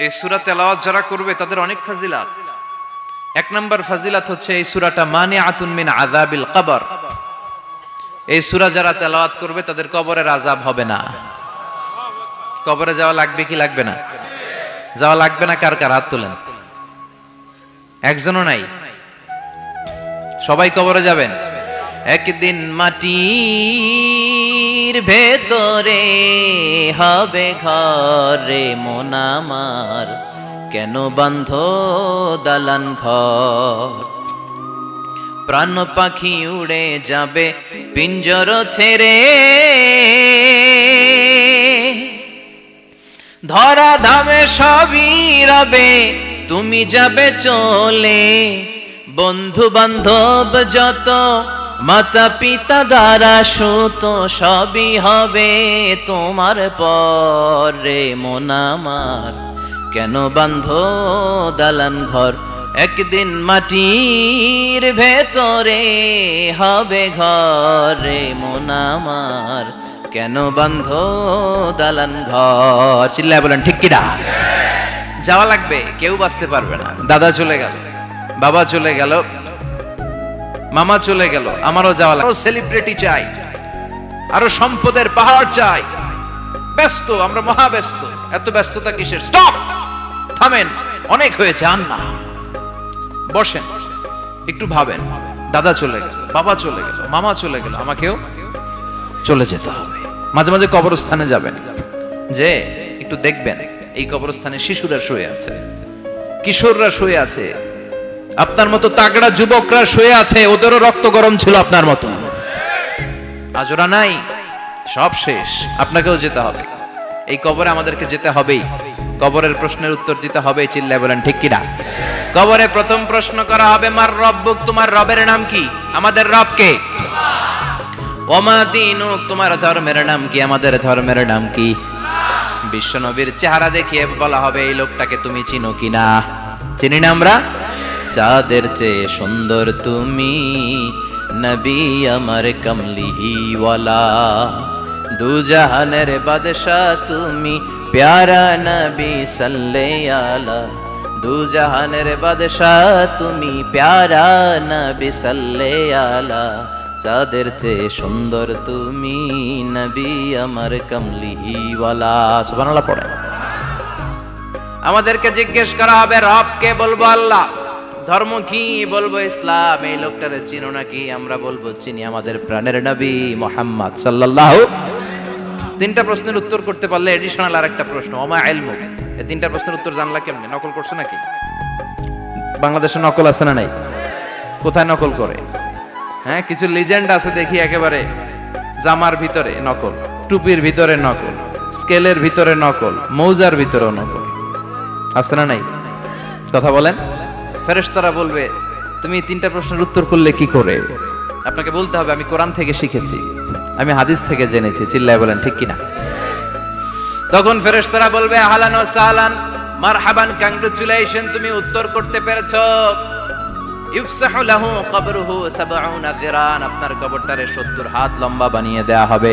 এই সূরা তেলাওয়াত যারা করবে তাদের অনেক ফাজিলাত। এক নাম্বার ফাজিলাত হচ্ছে এই সূরাটা মানিআতুন মিন আযাবিল কবর। এই সূরা যারা তেলাওয়াত করবে তাদের কবরের আযাব হবে না। কবরে যাওয়া লাগবে কি লাগবে না? যাওয়া লাগবে না। কার কার হাত তোলেন? একজনও নাই। সবাই কবরে যাবেন। একদিন মাটির ভেতরে হবে ঘরে মন আমার, কেন বান্ধ দালান ঘর? প্রাণ পাখি উড়ে যাবে পিঞ্জর ছেড়ে, ধরা ধামে সবই রবে তুমি যাবে চলে। বন্ধু বান্ধব যত মাতা পিতা দ্বারা সুত সবই হবে তোমার পরে মন আমার, কেন বান্ধ দালান ঘর? একদিন মাটির ভেতরে হবে ঘরে মন আমার, কেন বান্ধ দালান ঘর? চিল্লায় বলেন ঠিক কিনা? যাওয়া লাগবে, কেউ বাঁচতে পারবে না। দাদা চলে গেল, বাবা চলে গেল, মামা চলে গেল, আমারও যাওয়া লাগবে। সেলিব্রিটি চাই, আরো সম্পদের পাহাড় চাই। ব্যস্ত, আমরা মহা ব্যস্ত। এত ব্যস্ততা কিসের? স্টপ, থামেন, অনেক হয়েছে, আন না, বসেন, একটু ভাবেন। দাদা চলে গেল, বাবা চলে গেল, মামা চলে গেল, আমাকেও চলে যেতে হবে। মাঝে মাঝে কবরস্থানে যাবেন, যে একটু দেখবেন এই কবরস্থানে শিশুরা শুয়ে আছে, কিশোররা শুয়ে আছে, আপনার মতো তাগড়া যুবকরা শুয়ে আছে, ওদেরও রক্ত গরম ছিল আপনার মতো। আজ ওরা নাই, সব শেষ। আপনাকেও যেতে হবে। এই কবরে আমাদেরকে যেতে হবেই। কবরের প্রশ্নের উত্তর দিতে হবে। চিল্লায় বলেন ঠিক কিনা? কবরে প্রথম প্রশ্ন করা হবে, মার রব্বুক, তোমার রবের নাম কি? আমাদের রব কে? ওমা দীনুক, তোমার ধর্মের নাম কি? আমাদের ধর্মের নাম কি? বিশ্বনবীর চেহারা দেখিয়ে বলা হবে, এই লোকটাকে তুমি চিনো কিনা? চিনি না আমরা? চাঁদের চেয়ে সুন্দর তুমি, নবী আমার কমলিহি ওয়ালা, দু জাহানের বাদশাহ তুমি, প্যারা নবী সাল্লাল্লাহু আলা, দু জাহানের বাদশাহ তুমি, প্যারা নবী সাল্লাল্লাহু আলা, চাঁদের চেয়ে সুন্দর তুমি, নবী আমার কমলিহি ওয়ালা। সুবহানাল্লাহ পড়ে। আমাদেরকে জিজ্ঞেস করা হবে, রব কে? বলবো আল্লাহ। ধর্ম কি? বলবো ইসলাম। এই লোকটারে চিনো নাকি? আমরা বলবো চিনি, আমাদের প্রাণের নবী মুহাম্মদ সাল্লাল্লাহু। তিনটা প্রশ্নের উত্তর করতে পারলে এডিশনাল আরেকটা প্রশ্ন, ওমা ইলমুক। এই তিনটা প্রশ্নের উত্তর জানলা কেমনে? নকল করছো নাকি? বাংলাদেশে নকল আছে না নাই? কোথায় নকল করে? হ্যাঁ, কিছু লিজেন্ড আছে দেখি, একেবারে জামার ভিতরে নকল, টুপির ভিতরে নকল, স্কেলের ভিতরে নকল, মৌজার ভিতরেও নকল। আছে না নাই? কথা বলেন। ফেরেশতারা বলবে, তুমি তিনটা প্রশ্নের উত্তর করলে কি করে? আপনাকে বলতে হবে, আমি কোরআন থেকে শিখেছি, আমি হাদিস থেকে জেনেছি। চিল্লায় বলেন ঠিক কিনা? তখন ফেরেশতারা বলবে, আহলান ওয়া সাহলান, মারহাবান, কংগ্রাচুলেশন, তুমি উত্তর করতে পেরেছো। ইফসাহু লাহু কবরুহু ৭০ যিরান, আপনার কবরটারে ৭০ হাত লম্বা বানিয়ে দেয়া হবে।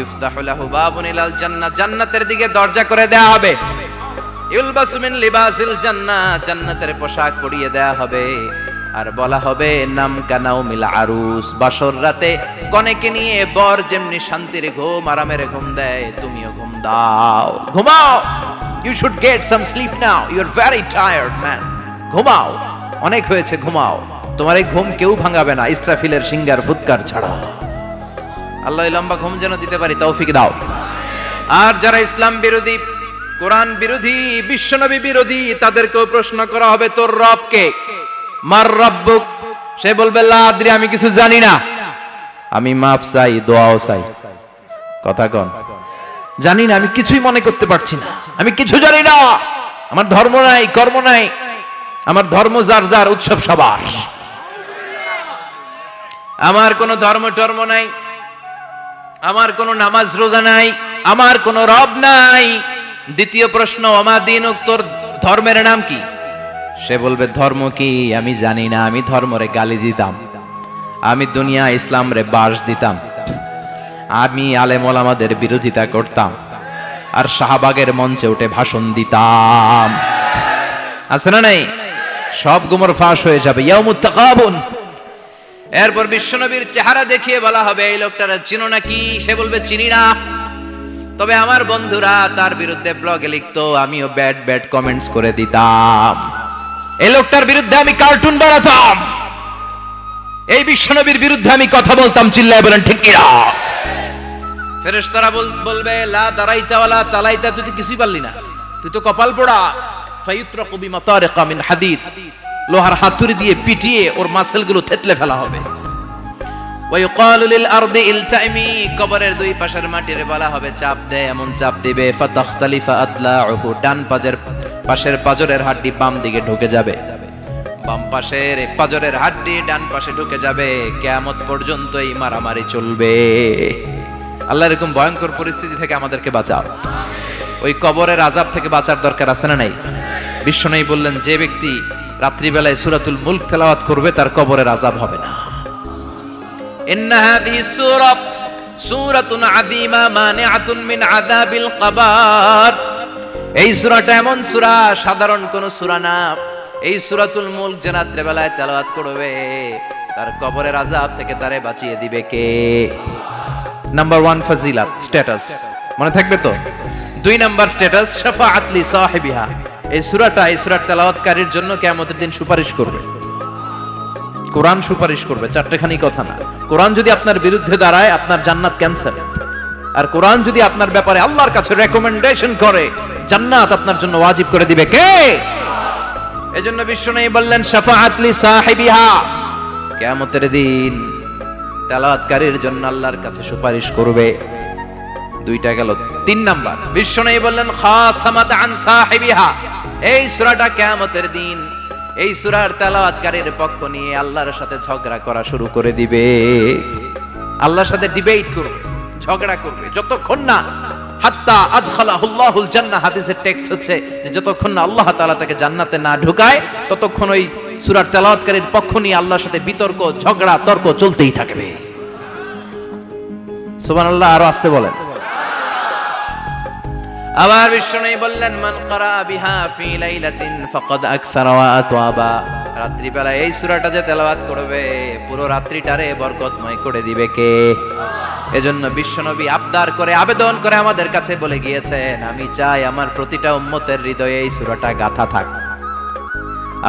ইফতাহু লাহু বাবুন ইলাল জান্নাহ, জান্নাতের দিকে দরজা করে দেয়া হবে। ইলবাসু মিন লিবাসিল জান্নাহ, জান্নাতের পোশাক পরিয়ে দেয়া হবে। আর বলা হবে, নাম কানাউ মিল আরুস, বাসর রাতে কনেকে নিয়ে বর যেমনি শান্তির ঘুম, আরামের ঘুম দেয়, তুমিও ঘুম দাও, ঘুমাও। You should get some sleep now, you are very tired man, ঘুমাও, অনেক হয়েছে, ঘুমাও। তোমার এই ঘুম কেউ ভাঙাবে না, ইসরাফিলের সিঙ্গার ফুৎকার ছাড়া। আল্লাহ লম্বা ঘুম যেন দিতে পারি, তৌফিক দাও। আর যারা ইসলাম বিরোধী, কোরআন বিরোধী, বিশ্বনবী বিরোধী, তাদেরকেও প্রশ্ন করা হবে, তোর রব কে? মার রব্বুক, সে বলবে, লা আদরি, আমি কিছু জানি না, আমি মাফ চাই, দোয়াও চাই। কথা কন, জানি না, আমি কিছুই মনে করতে পারছি না, আমি কিছু জানি না, আমার ধর্ম নাই, কর্ম নাই, আমার ধর্ম যার যার, উৎসব সবার, আমার কোনো ধর্ম টর্ম নাই, আমার কোনো নামাজ রোজা নাই, আমার কোনো রব নাই। দ্বিতীয় প্রশ্ন, ওমা দীনুক, তোর ধর্মের নাম কি? সে বলবে, ধর্ম কি আমি জানি না, আমি ধর্মরে গালি দিতাম, আমি দুনিয়া ইসলাম রে বাস দিতাম, আমি আলেম ওলামাদের বিরোধিতা করতাম, আর শাহবাগের মঞ্চে উঠে ভাষণ দিতাম। আছে না নাই? সব গুমর ফাঁস হয়ে যাবে। ইয়াউমুত তাকাবুন। এরপর বিশ্বনবীর চেহারা দেখিয়ে বলা হবে এই লোকটারা চিনো নাকি? সে বলবে চিনি না, তবে আমার বন্ধুরা তার বিরুদ্ধে ব্লগে লিখতো, আমিও ব্যাড ব্যাড কমেন্টস করে দিতাম। এই লোকটার বিরুদ্ধে আমি কার্টুন বানাতাম, এই বিশ্বনবীর বিরুদ্ধে আমি কথা বলতাম। চিল্লায় বলেন ঠিক কি না? ফেরেশতারা বলবে লা দারাইতা ওয়ালা তালাইতা, তুই তো কিছুই পারলি না, তুই তো কপাল পোড়া। ফায়ুতরাকু বিমাতারিকা মিন হাদিদ, লোহার হাতুড়ি দিয়ে পিটিয়ে ওর মাসেলগুলো থেতলে ফেলা হবে। ওয়ায়ুকালু লিল আরদি ইলতাইমি, কবরের দুই পাশের মাটির বলা হবে চাপ দে, এমন চাপ দিবে ফাতাখতালিফা আতলাউহু, ডান পাশের পাজরের হাড্ডি বাম দিকে ঢুকে যাবে, বাম পাশের পাজরের হাড্ডি ডান পাশে ঢুকে যাবে। কিয়ামত পর্যন্ত এই মারামারি চলবে। আল্লাহ এরকম ভয়ঙ্কর পরিস্থিতি থেকে আমাদেরকে বাঁচাও। ওই কবরের আযাব থেকে বাঁচার দরকার আছে না নাই? বিশ্বনবী বললেন যে ব্যক্তি রাত্রিবেলায় সূরাতুল মুলক তেলাওয়াত করবে তার কবরের আযাব হবে না। ইন্না হাযিহি সূরাতুন আযীমা মানিআতুন মিন আযাবিল কবর। এই সূরাটা এমন সূরা, সাধারণ কোন সূরা না। এই সূরাতুল মুলক যে রাত্রিবেলায় তেলাওয়াত করবে তার কবরের আযাব থেকে তারে বাঁচিয়ে দিবে কে? নাম্বার 1 ফাজিলাত, স্ট্যাটাস মনে থাকবে তো। 2 নাম্বার স্ট্যাটাস শাফাআত লি সাহিবিহা। এই সূরাটা, এই সূরার তেলাওয়াতকারীর জন্য কিয়ামতের দিন সুপারিশ করবে। কোরআন সুপারিশ করবে, চারটেখানি কথা না। কোরআন যদি আপনার বিরুদ্ধে দাঁড়ায় আপনার জান্নাত ক্যান্সেল, আর কোরআন যদি আপনার ব্যাপারে আল্লাহর কাছে রেকমেন্ডেশন করে জান্নাত আপনার জন্য ওয়াজিব করে দিবে কে? এজন্য বিশ্বনবী বললেন শাফাআত লি সাহিবিহা, কিয়ামতের দিন তেলাওয়াতকারীর জন্য আল্লাহর কাছে সুপারিশ করবে। 2টা গেল। 3 নাম্বার বিশ্বনবী বললেন খাসামাত আন সাহিবিহা। এই সূরাটা কিয়ামতের দিন এই সূরার তেলাওয়াতকারীর পক্ষ নিয়ে আল্লাহর সাথে ঝগড়া করা শুরু করে দিবে। আল্লাহর সাথে ডিবেট করবে, ঝগড়া করবে, যতক্ষণ না হাত্তা আদখালাহুল্লাহুল জান্নাহ। হাদিসের টেক্সট হচ্ছে যে যতক্ষণ না আল্লাহ তাআলা তাকে জান্নাতে না ঢুকায় ততক্ষণ ওই সূরার তেলাওয়াতকারীর পক্ষ নিয়ে আল্লাহর সাথে বিতর্ক, ঝগড়া, তর্ক চলতেই থাকবে। সুবহানাল্লাহ। আরো আস্তে বলেন। আবার বিশ্বনবী বললেন মান ক্বারা বিহা ফি লাইলাতিন ফাকাদ আকসারা ওয়া আতওয়াবা। রাত্রিবেলা এই সূরাটা যে তেলাওয়াত করবে পুরো রাত্রিটারে বরকতময় করে দিবে কে? এজন্য বিশ্বনবী আবদার করে, আবেদন করে আমাদের কাছে বলে গিয়েছেন, আমি চাই আমার প্রতিটা উম্মতের হৃদয়ে এই সূরাটা গাঁথা থাক।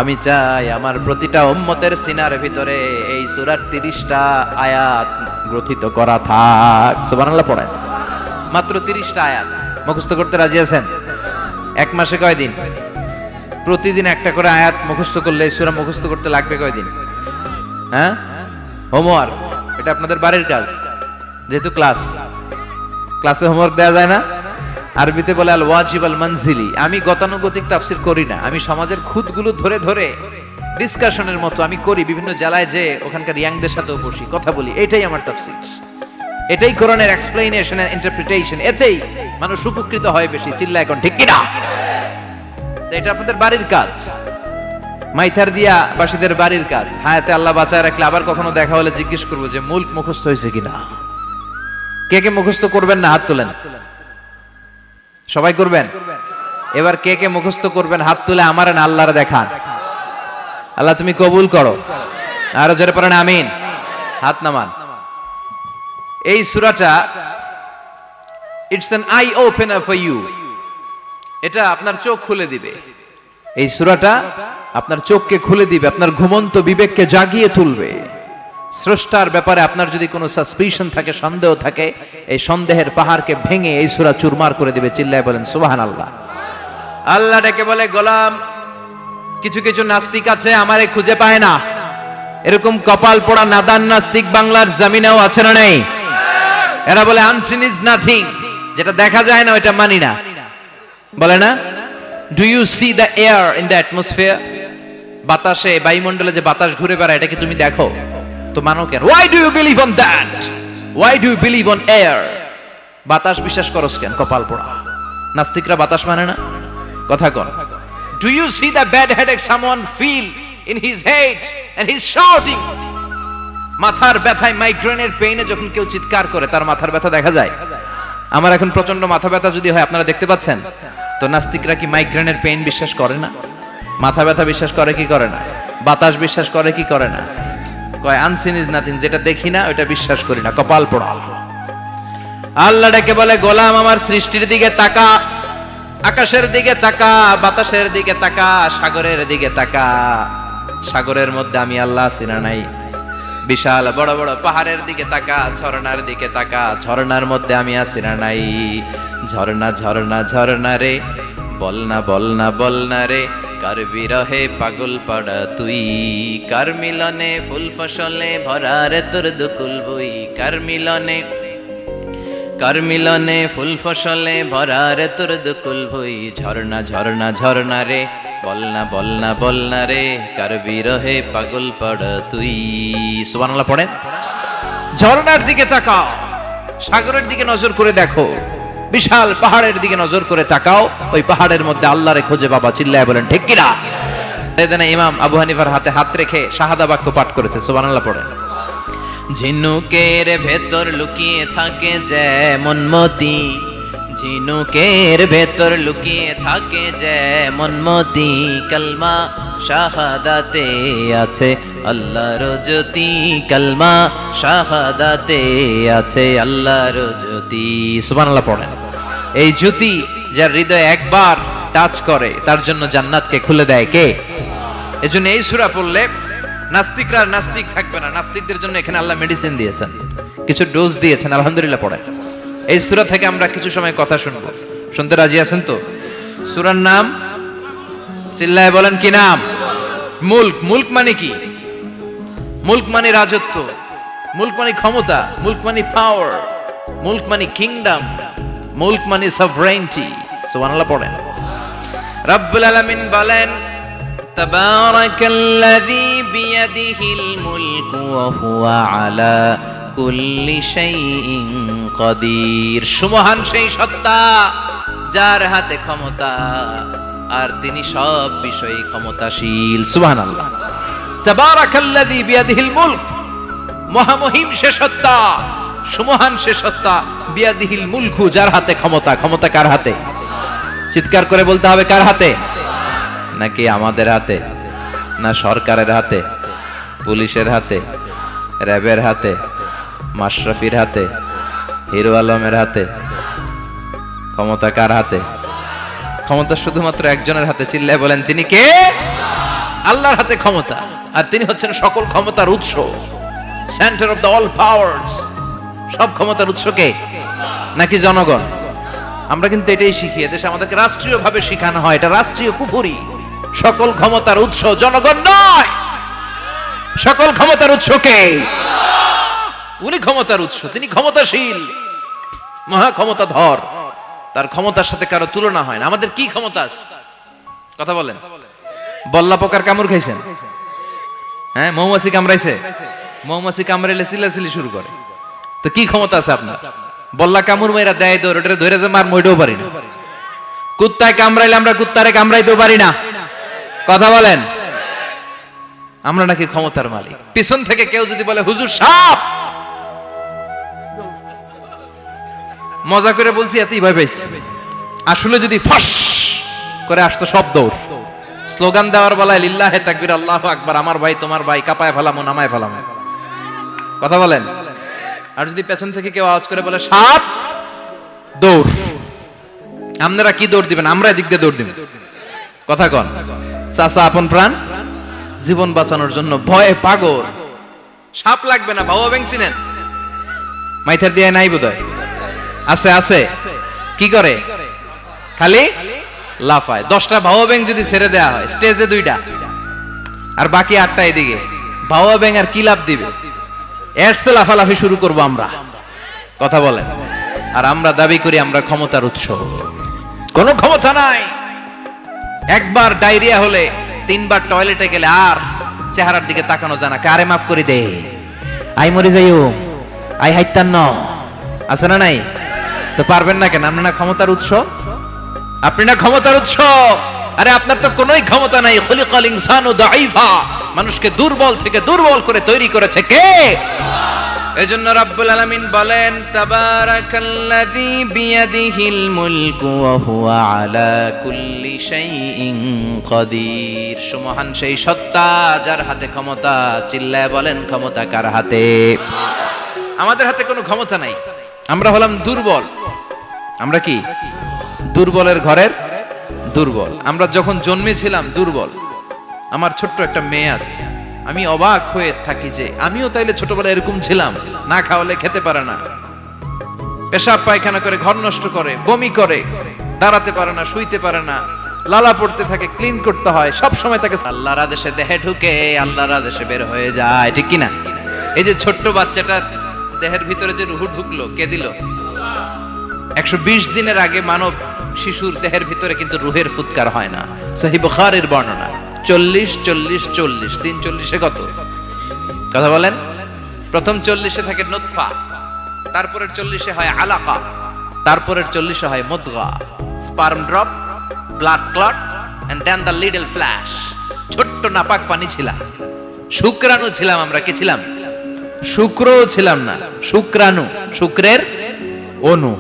আমি চাই আমার প্রতিটা উম্মতের সিনার ভিতরে এই সূরার 30টা আয়াত গ্রথিত করা থাক। সুবহানাল্লাহ পড়েন। মাত্র 30টা আয়াত মুখস্থ করতে রাজি আছেন? 1 মাসে কয়দিন? প্রতিদিন একটা করে আয়াত মুখস্থ করলে সূরা মুখস্থ করতে লাগবে কয়দিন? হ্যাঁ, হোমওয়ার্ক। এটা আপনাদের বাড়ির কাজ, যেহেতু ক্লাসে হোমওয়ার্ক দেওয়া যায় না। আরবিতে বলে আল ওয়াজিব আল মানজিলি। আমি গতানুগতিক তাফসীর করি না, আমি সমাজের খুঁতগুলো ধরে ধরে ডিসকাশনের মতো আমি করি। বিভিন্ন জেলায় যে ওখানকার ইয়াংদের সাথেও বসি, কথা বলি। এটাই আমার তাফসীর, এটাই কোরআনের এক্সপ্লেনেশন এন্ড ইন্টারপ্রিটেশন। এতেই মানুষ উপকৃত হয় বেশি। চিল্লা এখন ঠিক কিনা? এটা আপনাদের বাড়ির কাজ, মাইথার দিয়া বাসীদের বাড়ির কাজ। হায়াতে আল্লাহ বাঁচায় রাখলে আবার কখনো দেখা হলে জিজ্ঞেস করবো যে মুলক মুখস্থ হয়েছে কিনা। কে কে মুখস্থ করবেন না হাত তোলেন। সবাই করবেন। এবার কে কে মুখস্থ করবেন হাত তুলে আমার না আল্লাহর দেখান। আল্লাহ তুমি কবুল করো। আরো জোরে পড়েন আমিন। হাত নামান। এই সূরাটা it's an eye opener for you. এটা আপনার চোখ খুলে দিবে। এই সূরাটা আপনার চোখকে খুলে দিবে, আপনার ঘুমন্ত বিবেককে জাগিয়ে তুলবে। স্রষ্টার ব্যাপারে আপনার যদি কোনো সাসপিশন থাকে, সন্দেহ থাকে, এই সন্দেহের পাহাড়কে ভেঙে এই সূরা চুরমার করে দিবে। চিল্লায় বলেন সুবহানাল্লাহ। আল্লাহ ডেকে বলে গোলাম, কিছু কিছু নাস্তিক আছে আমারে খুঁজে পায় না। এরকম কপাল পোড়া নাদান নাস্তিক বাংলার জমিনেও আছে না নেই? এরা বলে আনসিন ইজ নাথিং, যেটা দেখা যায় না ওটা মানি না, বলে না? Do you see the air in the atmosphere? বাতাসে, বায়ুমণ্ডলে যে বাতাস ঘুরে বেড়ায় এটা কি তুমি দেখো? তো মানো কেন? Why do you believe on that? Why do you believe on air? বাতাস বিশ্বাস করস কেন? কপাল পোড়া নাস্তিকরা বাতাস মানে না। কথা কন। Do you see the bad headache someone feel in his head and he's shouting? মাথার ব্যথায়, মাইগ্রেনের পেইনে যখন কেউ চিৎকার করে তার মাথার ব্যথা দেখা যায়? আমার এখন প্রচন্ড মাথা ব্যথা যদি হয়, আপনারা দেখতে পাচ্ছেন তো, নাস্তিকরা কি মাইগ্রেনের পেইন বিশ্বাস করে না? মাথা ব্যথা বিশ্বাস করে কি করে না? বাতাস বিশ্বাস করে কি করে না? কয় আনসিন ইজ নাথিং, যেটা দেখি না ওটা বিশ্বাস করি না, কপাল পোড়া। আল্লাহ ডেকে বলে, গোলাম আমার সৃষ্টির দিকে তাকা, আকাশের দিকে তাকা, বাতাসের দিকে তাকা, সাগরের দিকে তাকা। সাগরের মধ্যে আমি আল্লাহ আছি না নাই? বিশাল বড় বড় পাহাড়ের দিকে তাকা, ঝর্ণার দিকে তাকা, ঝর্ণার মধ্যে আমি আছি না নাই? ঝর্ণা ঝর্ণা ঝর্ণা রে, বলনা বলনা বলনা রে, কার বিরহে পাগল পাড়া তুই, কার মিলনে ফুল ফসলে ভরা রে তোর দুকুল বই, কার মিলনে ফুল ফসলে ভরা রে তোর দুকুল বই। ঝর্ণা ঝর্ণা ঝর্ণা রে, বলনা বলনা বলনা রে, কার বিরহে পাগল পাড়া তুই। সুবহানাল্লাহ পড়েন। ঝর্ণার দিকে তাকাও, সাগরের দিকে নজর করে দেখো, বিশাল পাহাড়ের দিকে নজর করে তাকাও, ওই পাহাড়ের মধ্যে আল্লাহরে খুঁজে পাবা। চিল্লায় বলেন ঠিক কিনা? ইমাম আবু হানিফার হাতে হাত রেখে শাহাদা বাক্য পাঠ করেছে। সুবহানাল্লাহ পড়েন। ঝিনুকের ভেতর লুকিয়ে থাকে যেমন মতি, ঝিনুকের ভেতর লুকিয়ে থাকে যেমন মতি, কালমা শাহাদাতে আছে আল্লাহর জ্যোতি, কালমা শাহাদাতে আছে আল্লাহর জ্যোতি। সুবহানাল্লাহ পড়েন। এই জ্যোতি যার হৃদয়ে একবার টাচ করে তার জন্য জান্নাতকে খুলে দেয় কে? এজন্য এই সূরা পড়লে নাস্তিকরা নাস্তিক থাকবে না। নাস্তিকদের জন্য এখানে আল্লাহ মেডিসিন দিয়েছেন, কিছু ডোজ দিয়েছেন। আলহামদুলিল্লাহ পড়েন। এই সূরা থেকে আমরা কিছু সময় কথা শুনবো, শুনতে রাজি আছেন তো? সূরার নাম চিল্লায় বলেন কি নাম? মুলক। মুলক মানে কি? মুলক মানে রাজত্ব, মুলক মানে ক্ষমতা, মুলক মানে পাওয়ার, মুলক মানে কিংডম, মুলক মানে সভরেইনটি। সুবহানাল্লাহ পড়েন। রব্বুল আলামিন বলেন, তাবারাকাল্লাযী বিয়াদিহিল মুলকু ওয়া হুয়া আলা কুল্লি শাইইন কাদির। সুমহান সেই সত্তা যার হাতে ক্ষমতা, আর তিনি সব বিষয়ে ক্ষমতাশীল। সুবহানাল্লাহ। তাবারাকাল্লাযী বিয়াদিহিল মুলক, মহামহিম সে সত্তা, সুমহান সে সত্তা, বিয়াদিহিল মুলকু, যার হাতে ক্ষমতা। ক্ষমতা কার হাতে? চিৎকার করে বলতে হবে, কার হাতে? নাকি আমাদের হাতে? না সরকারের হাতে, পুলিশের হাতে, র্যাবের হাতে, মাশরাফির হাতে, হিরো আলমের হাতে? ক্ষমতা কার হাতে? ক্ষমতা শুধুমাত্র একজনের হাতে। চিল্লায় বলেন তিনি কে? আল্লাহর হাতে ক্ষমতা, আর তিনি হচ্ছেন সকল ক্ষমতার উৎস, centre of the all powers. সব ক্ষমতার উৎস কে? নাকি জনগণ? আমরা কিন্তু এটাই শিখি, এদেশে আমাদেরকে রাষ্ট্রীয়ভাবে শেখানো হয়, এটা রাষ্ট্রীয় কুফরি। সকল ক্ষমতার উৎস জনগণ নয়, সকল ক্ষমতার উৎস কে? উনি ক্ষমতার উৎস, তিনি ক্ষমতাশীল, মহা ক্ষমতাধর, তার ক্ষমতার সাথে কারো তুলনা হয় না। আমাদের কি ক্ষমতা আছে? কথা বলেন। বল্লা পোকার কামড় খাইছেন? হ্যাঁ, মৌমাছি কামড়াইছে? মৌমাছি কামড়াইলে চিল্লাচিল্লি শুরু করে, তো কি ক্ষমতা আছে আপনার? বল্লা কামড় মেয়েরা দেয় দৌড়, ওটা ধরে যে মার মইটাও পারি না। কুত্তায় কামড়াইলে আমরা কুত্তারে কামড়াইতেও পারি না। কথা বলেন। আমরা নাকি ক্ষমতার মালিক। পিছন থেকে কেউ যদি বলে হুজুর সাপ, মজা করে বলছি এতই ভয় পাইছি, আসলে যদি ফাঁস করে আসতো সব দৌড়। স্লোগান দেওয়ার বেলায় লিল্লাহে তাকবীর, আল্লাহু আকবার, আমার ভাই তোমার ভাই, কাপায় ফেলামো নামায় ফেলামো। কথা বলেন। আর যদি পেছন থেকে কেউ আওয়াজ করে বলে সাপ, দৌড়। আপনারা কি দৌড় দিবেন? আমরা এদিক দিয়ে দৌড় দিব। কথা কন। চাচা আপন প্রাণ জীবন বাঁচানোর জন্য ভয়ে পাগল। সাপ লাগবে না, ভাও ব্যাং চিনেন? মাইথার দিয়ে নাই বোধহয়, আছে আছে। কি করে? খালি লাফায়। 10টা ভাও ব্যাং যদি ছেড়ে দেয়া হয় স্টেজে 2টা, আর বাকি 8টা এদিকে, ভাও ব্যাং আর কি লাভ দিবে? এরসে লাফালাফি শুরু করবো আমরা। কথা বলেন। আর আমরা দাবি করি আমরা ক্ষমতার উৎস। কোনো ক্ষমতা নাই। একবার ডায়রিয়া হলে 3বার টয়লেটে গেলে আর চেহারার দিকে তাকানো যায় না। কারে মাফ করে দে, আই মরে যাইও, আই হাইতান ন, আছে না নাই? তো পারবেন না কেন? আপনি না ক্ষমতার উৎস, আপনি না ক্ষমতার উৎস। আরে আপনার তো কোনোই ক্ষমতা নাই। খলিকাল ইনসানু দাঈফা, মানুষকে দুর্বল থেকে দুর্বল করে তৈরি করেছে কে? এজন্য রাব্বুল আলামিন বলেন তাবারাকাল্লাযী বিয়াদিহিল মুলকু ওয়া হুয়া আলা কুল্লি শাইইন কাদির। সুমহান সেই সত্তা যার হাতে ক্ষমতা। চিল্লায় বলেন ক্ষমতা কার হাতে? আমাদের হাতে কোনো ক্ষমতা নাই। আমরা হলাম দুর্বল। আমরা কি? দুর্বলের ঘরের দুর্বল। আমরা যখন জন্মেছিলাম দুর্বল। আমার ছোট্ট একটা মেয়ে আছে, আমি অবাক হয়ে থাকি যে আমিও তাইলে ছোটবেলায় এরকম ছিলাম, না খাওয়ালে খেতে পারে না, পেশাব পায়খানা করে, ঘর নষ্ট করে, বমি করে, দাঁড়াতে পারে না, শুইতে পারে না, লালা পড়তে থাকে, ক্লিন করতে হয়, সব সময় তাকে আল্লাহর আদেশে দেহে ঢুকে, আল্লাহর আদেশে বের হয়ে যায়, ঠিক কি না? এই যে ছোট্ট বাচ্চাটার দেহের ভিতরে যে রুহু ঢুকলো, কে দিল? 120 দিনের আগে মানব শিশুর দেহের ভিতরে কিন্তু রুহের ফুৎকার হয় না। সহিহ বুখারীর বর্ণনা 40 40 40 340 কত কথা বলেন? প্রথম 40 থাকে নুতফা, তারপরের 40 হয় আলাকা, তারপরের 40 হয় মুদগা, sperm drop, blood clot and then the little flesh. ছোট্ট নাপাক পানি ছিলাম, শুক্রাণু ছিলাম। আমরা কি ছিলাম? শুক্রও ছিলাম না, শুক্রাণু, শুক্রের অণু।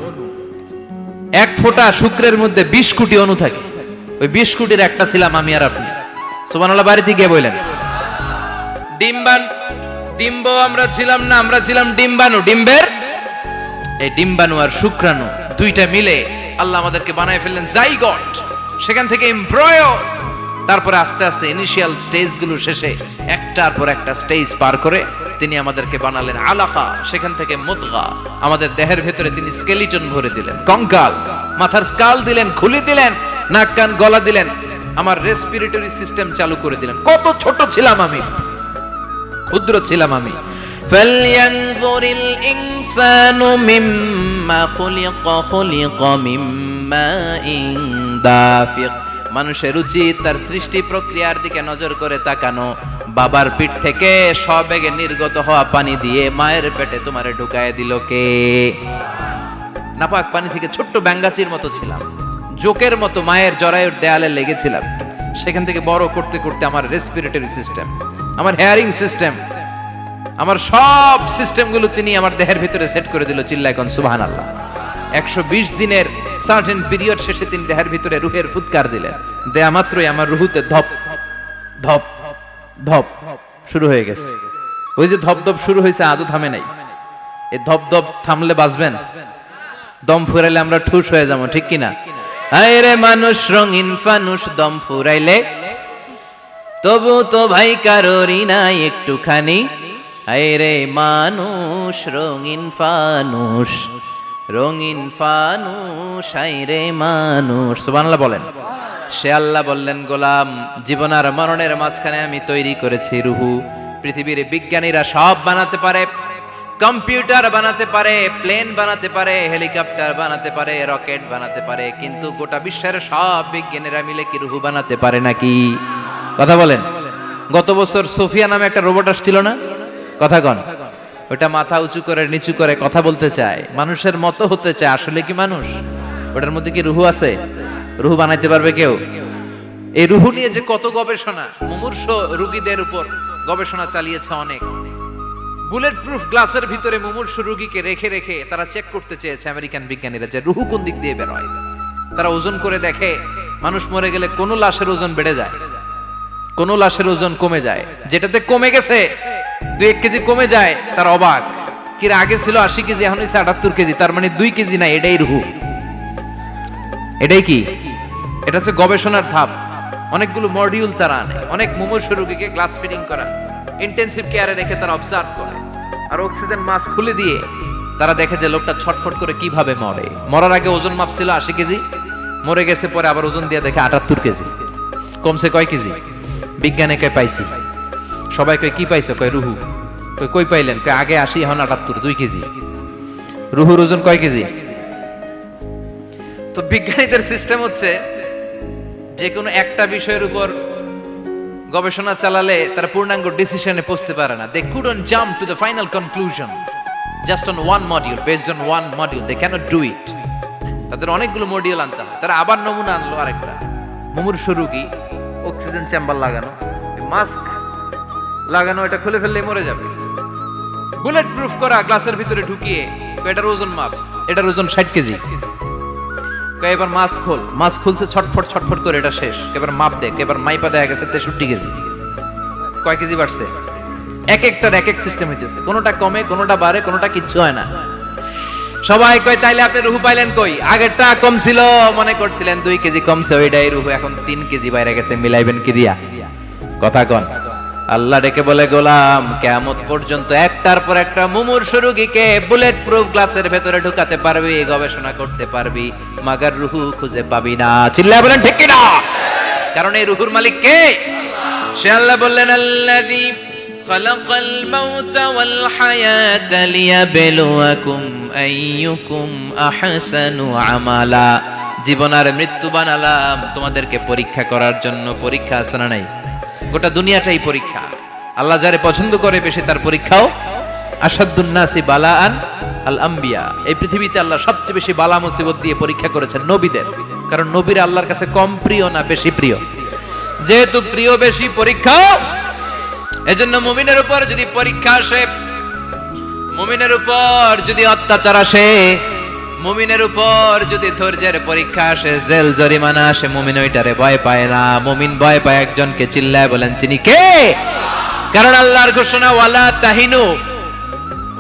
এক ফোঁটা শুক্রের মধ্যে 20 কোটি অণু থাকে। ওই 20 কোটির একটা ছিলাম আমি আর আপনি। সুবহানাল্লাহ, বাড়িতে গিয়ে বললেন। ডিম্ব আমরা ছিলাম না, আমরা ছিলাম ডিম্বাণু। ডিম্বের এই ডিম্বাণু আর শুক্রাণু দুইটা মিলে আল্লাহ আমাদেরকে বানায় ফেললেন জাইগট, সেখান থেকে এমব্রয়ো, তারপরে আস্তে আস্তে ইনিশিয়াল স্টেজগুলো শেষে একটার পর একটা স্টেজ পার করে তিনি আমাদেরকে বানালেন আলাকা, সেখান থেকে মুদগা। আমাদের দেহের ভেতরে তিনি স্কেলিটন ভরে দিলেন, কঙ্কাল, মাথার স্কাল দিলেন, খুলি দিলেন, নাক কান গলা দিলেন, আমার রেসপিরেটরি সিস্টেম চালু করে দিলেন। কত ছোট ছিলাম আমি, ক্ষুদ্র ছিলাম আমি। ফালয়ানজুরিল ইনসানু মিম্মা খুলিকা, খুলিকা মিম্মাইন দাফিক। মানুষের উচিত তার সৃষ্টি প্রক্রিয়ার দিকে নজর করে তাকানো। বাবার পিঠ থেকে সবেগে নির্গত হওয়া পানি দিয়ে মায়ের পেটে তোমারে ঢুকায় দিল কে? নাপাক পানি থেকে ছোট্ট ব্যাঙ্গাচির মতো ছিলাম, জোকের মতো মায়ের জরায়ুর দেয়ালে লেগেছিলাম। সেখান থেকে বড় করতে করতে আমার রেসপিরেটরি সিস্টেম, আমার হেয়ারিং সিস্টেম, আমার সব সিস্টেমগুলো তিনি আমার দেহের ভিতরে সেট করে দিল। চিল্লায় কোন সুবহানাল্লাহ। 120 দিনের সার্টেন পিরিয়ড শেষে তিনি দেহের ভিতরে রুহের ফুৎকার দিলেন। দেয়া মাত্রই আমার রুহুতে ধপ ধপ ধপ শুরু হয়ে গেছে। ওই যে ধপ ধপ শুরু হয়েছে, আজও থামে নাই। এই ধপ ধপ থামলে বাঁচবেন? দম ফুরাইলে আমরা ঠুস হয়ে যাবো, ঠিক কিনা? আয় রে মানুষ রঙিন ফানুষ, দম ফুরাইলে তবু তো ভাই কারোরই নাই একটুখানি। আয় রে মানুষ রঙিন ফানুষ, রঙিন ফানুষ, আয় রে মানুষ। সুবহানাল্লাহ বলেন। সে আল্লাহ বললেন, গোলাম, জীবন আর মরণের মাঝখানে আমি তৈরি করেছি রুহু। পৃথিবীর বিজ্ঞানীরা সব বানাতে পারে, কম্পিউটার বানাতে পারে, প্লেন বানাতে পারে, হেলিকপ্টার বানাতে পারে, রকেট বানাতে পারে, কিন্তু গোটা বিশ্বের সব বিজ্ঞানীরা মিলে কি রুহু বানাতে পারে নাকি? কথা বলেন। গত বছর সোফিয়া নামে একটা রোবট আসছিল না? কথা কন। ওটা মাথা উঁচু করে নিচু করে কথা বলতে চায়, মানুষের মতো হতে চায়। আসলে কি মানুষ? ওটার মধ্যে কি রুহু আছে? রুহু বানাইতে পারবে কেউ? এই রুহু নিয়ে যে কত গবেষণা, মুমূর্ষ রোগীদের উপর গবেষণা চালিয়েছে অনেক। বুলেট প্রুফ গ্লাসের ভিতরে মুমূর্ষ রোগীকে রেখে রেখে তারা চেক করতে চেয়েছে আমেরিকান বিজ্ঞানীরা যে রুহু কোন দিক দিয়ে বের হয়। তারা ওজন করে দেখে, মানুষ মরে গেলে কোন লাশের ওজন বেড়ে যায়, কোন লাশের ওজন কমে যায়। যেটাতে কমে গেছে 2-1 কেজি কমে যায়, তার অবাক। কি আগে ছিল 80 কেজি, এখন হয়েছে 78 কেজি, তার মানে 2 কেজি না, এটাই রুহু। এটাই কি? এটা হচ্ছে গবেষণার ধাপ। অনেকগুলো মডিউল তারা আনে, অনেক মুমূর্ষ রোগীকে গ্লাস ফিটিং করা, ইন্টেনসিভ কেয়ারে রেখে তারা অবজার্ভ করে, আর অক্সিজেন মাস্ক খুলে দিয়ে তারা দেখে যে লোকটা ছটফট করে কিভাবে মরে। মরার আগে ওজন মাপ ছিল 80 কেজি, মরে গেছে পরে আবার ওজন দিয়ে দেখে 78 কেজি। কমছে কয় কেজি? বিজ্ঞানে কয় পাইছি। সবাই কয় কি পাইছো? কয় রুহু। কই পাইলেন? কয় আগে 80, এখন 78, 2 কেজি। রুহুর ওজন কয় কেজি? তো বিজ্ঞানীদের সিস্টেম হচ্ছে যে কোনো একটা বিষয়ের উপর গবেষণা চালালে তারা পূর্ণাঙ্গ ডিসিশনে পৌঁছতে পারে না। They couldn't jump to the final conclusion just on one module, based on one module. They cannot do it. তাদের অনেকগুলো মডিউল আনতে হয়। তারা আবার নমুনা আনলো আরেকটা। মুমূর্ষ রোগী, অক্সিজেন চেম্বার লাগানো, মাস্ক লাগানো, এটা খুলে ফেললে মরে যাবে। বুলেট প্রুফ করা গ্লাসের ভিতরে ঢুকিয়ে এটার ওজন মাপ, এটার ওজন 60 কেজি। এবার মাছ খুলছে ছটফট ছটফট করে, এটা শেষ। এবার মাপ দেখ, এবার মাইপা দেখা গেছে 63 কেজি। কয় কেজি বাড়ছে? এক একটার এক এক সিস্টেম হইতেছে, কোনোটা কমে, কোনোটা বাড়ে, কোনোটা কিচ্ছু হয় না। সবাই কয় তাইলে আপনি রুহু পাইলেন কই? আগেরটা কম ছিল, মনে করছিলেন 2 কেজি কমছে, ওইটাই রুহু, এখন 3 কেজি বাইরে গেছে, মিলাইবেন কি দিয়া? কথা কন। আল্লাহ ডেকে বলে, গোলাম কিয়ামত পর্যন্ত একটার পর একটা মুমূর্ষু রোগীকে বুলেট প্রুফ গ্লাসের ভেতরে ঢুকাতে পারবি, গবেষণা করতে পারবি, মাগার রুহু খুঁজে পাবি না। চিল্লায় বলেন ঠিক কি না? কারণ এই রুহুর মালিক কে? সে আল্লাহ বললেন, আল্লাযী খালাকাল মাউতা ওয়াল হায়াতা লিয়াবলুয়াকুম আইয়ুকুম আহসানু আমালা। জীবন আর মৃত্যু বানালাম তোমাদেরকে পরীক্ষা করার জন্য। পরীক্ষা আছে না নাই? গোটা দুনিয়াটাই পরীক্ষা। আল্লাহ যারে পছন্দ করে বেশি তার পরীক্ষাও। আসাদুন নাসি বালাআন আল আম্বিয়া। এই পৃথিবীতে আল্লাহ সবচেয়ে বেশি বালা মুসিবত দিয়ে পরীক্ষা করেছেন নবীদের, কারণ নবীরা আল্লাহর কাছে কম প্রিয় না বেশি প্রিয়? যেহেতু প্রিয় বেশি, পরীক্ষা। এজন্য মুমিনের উপর যদি পরীক্ষা আসে, মুমিনের উপর যদি অত্যাচার আসে, মুমিনের উপর যদি ধৈর্যের পরীক্ষা আসে, জেল জরিমানা আসে, মুমিন ওইটারে ভয় পায় না। মুমিন ভয় পায় একজনকে। চিল্লায় বলেন তিনি কে? কারণ আল্লাহর ঘোষণা, ওয়ালা তাহিনু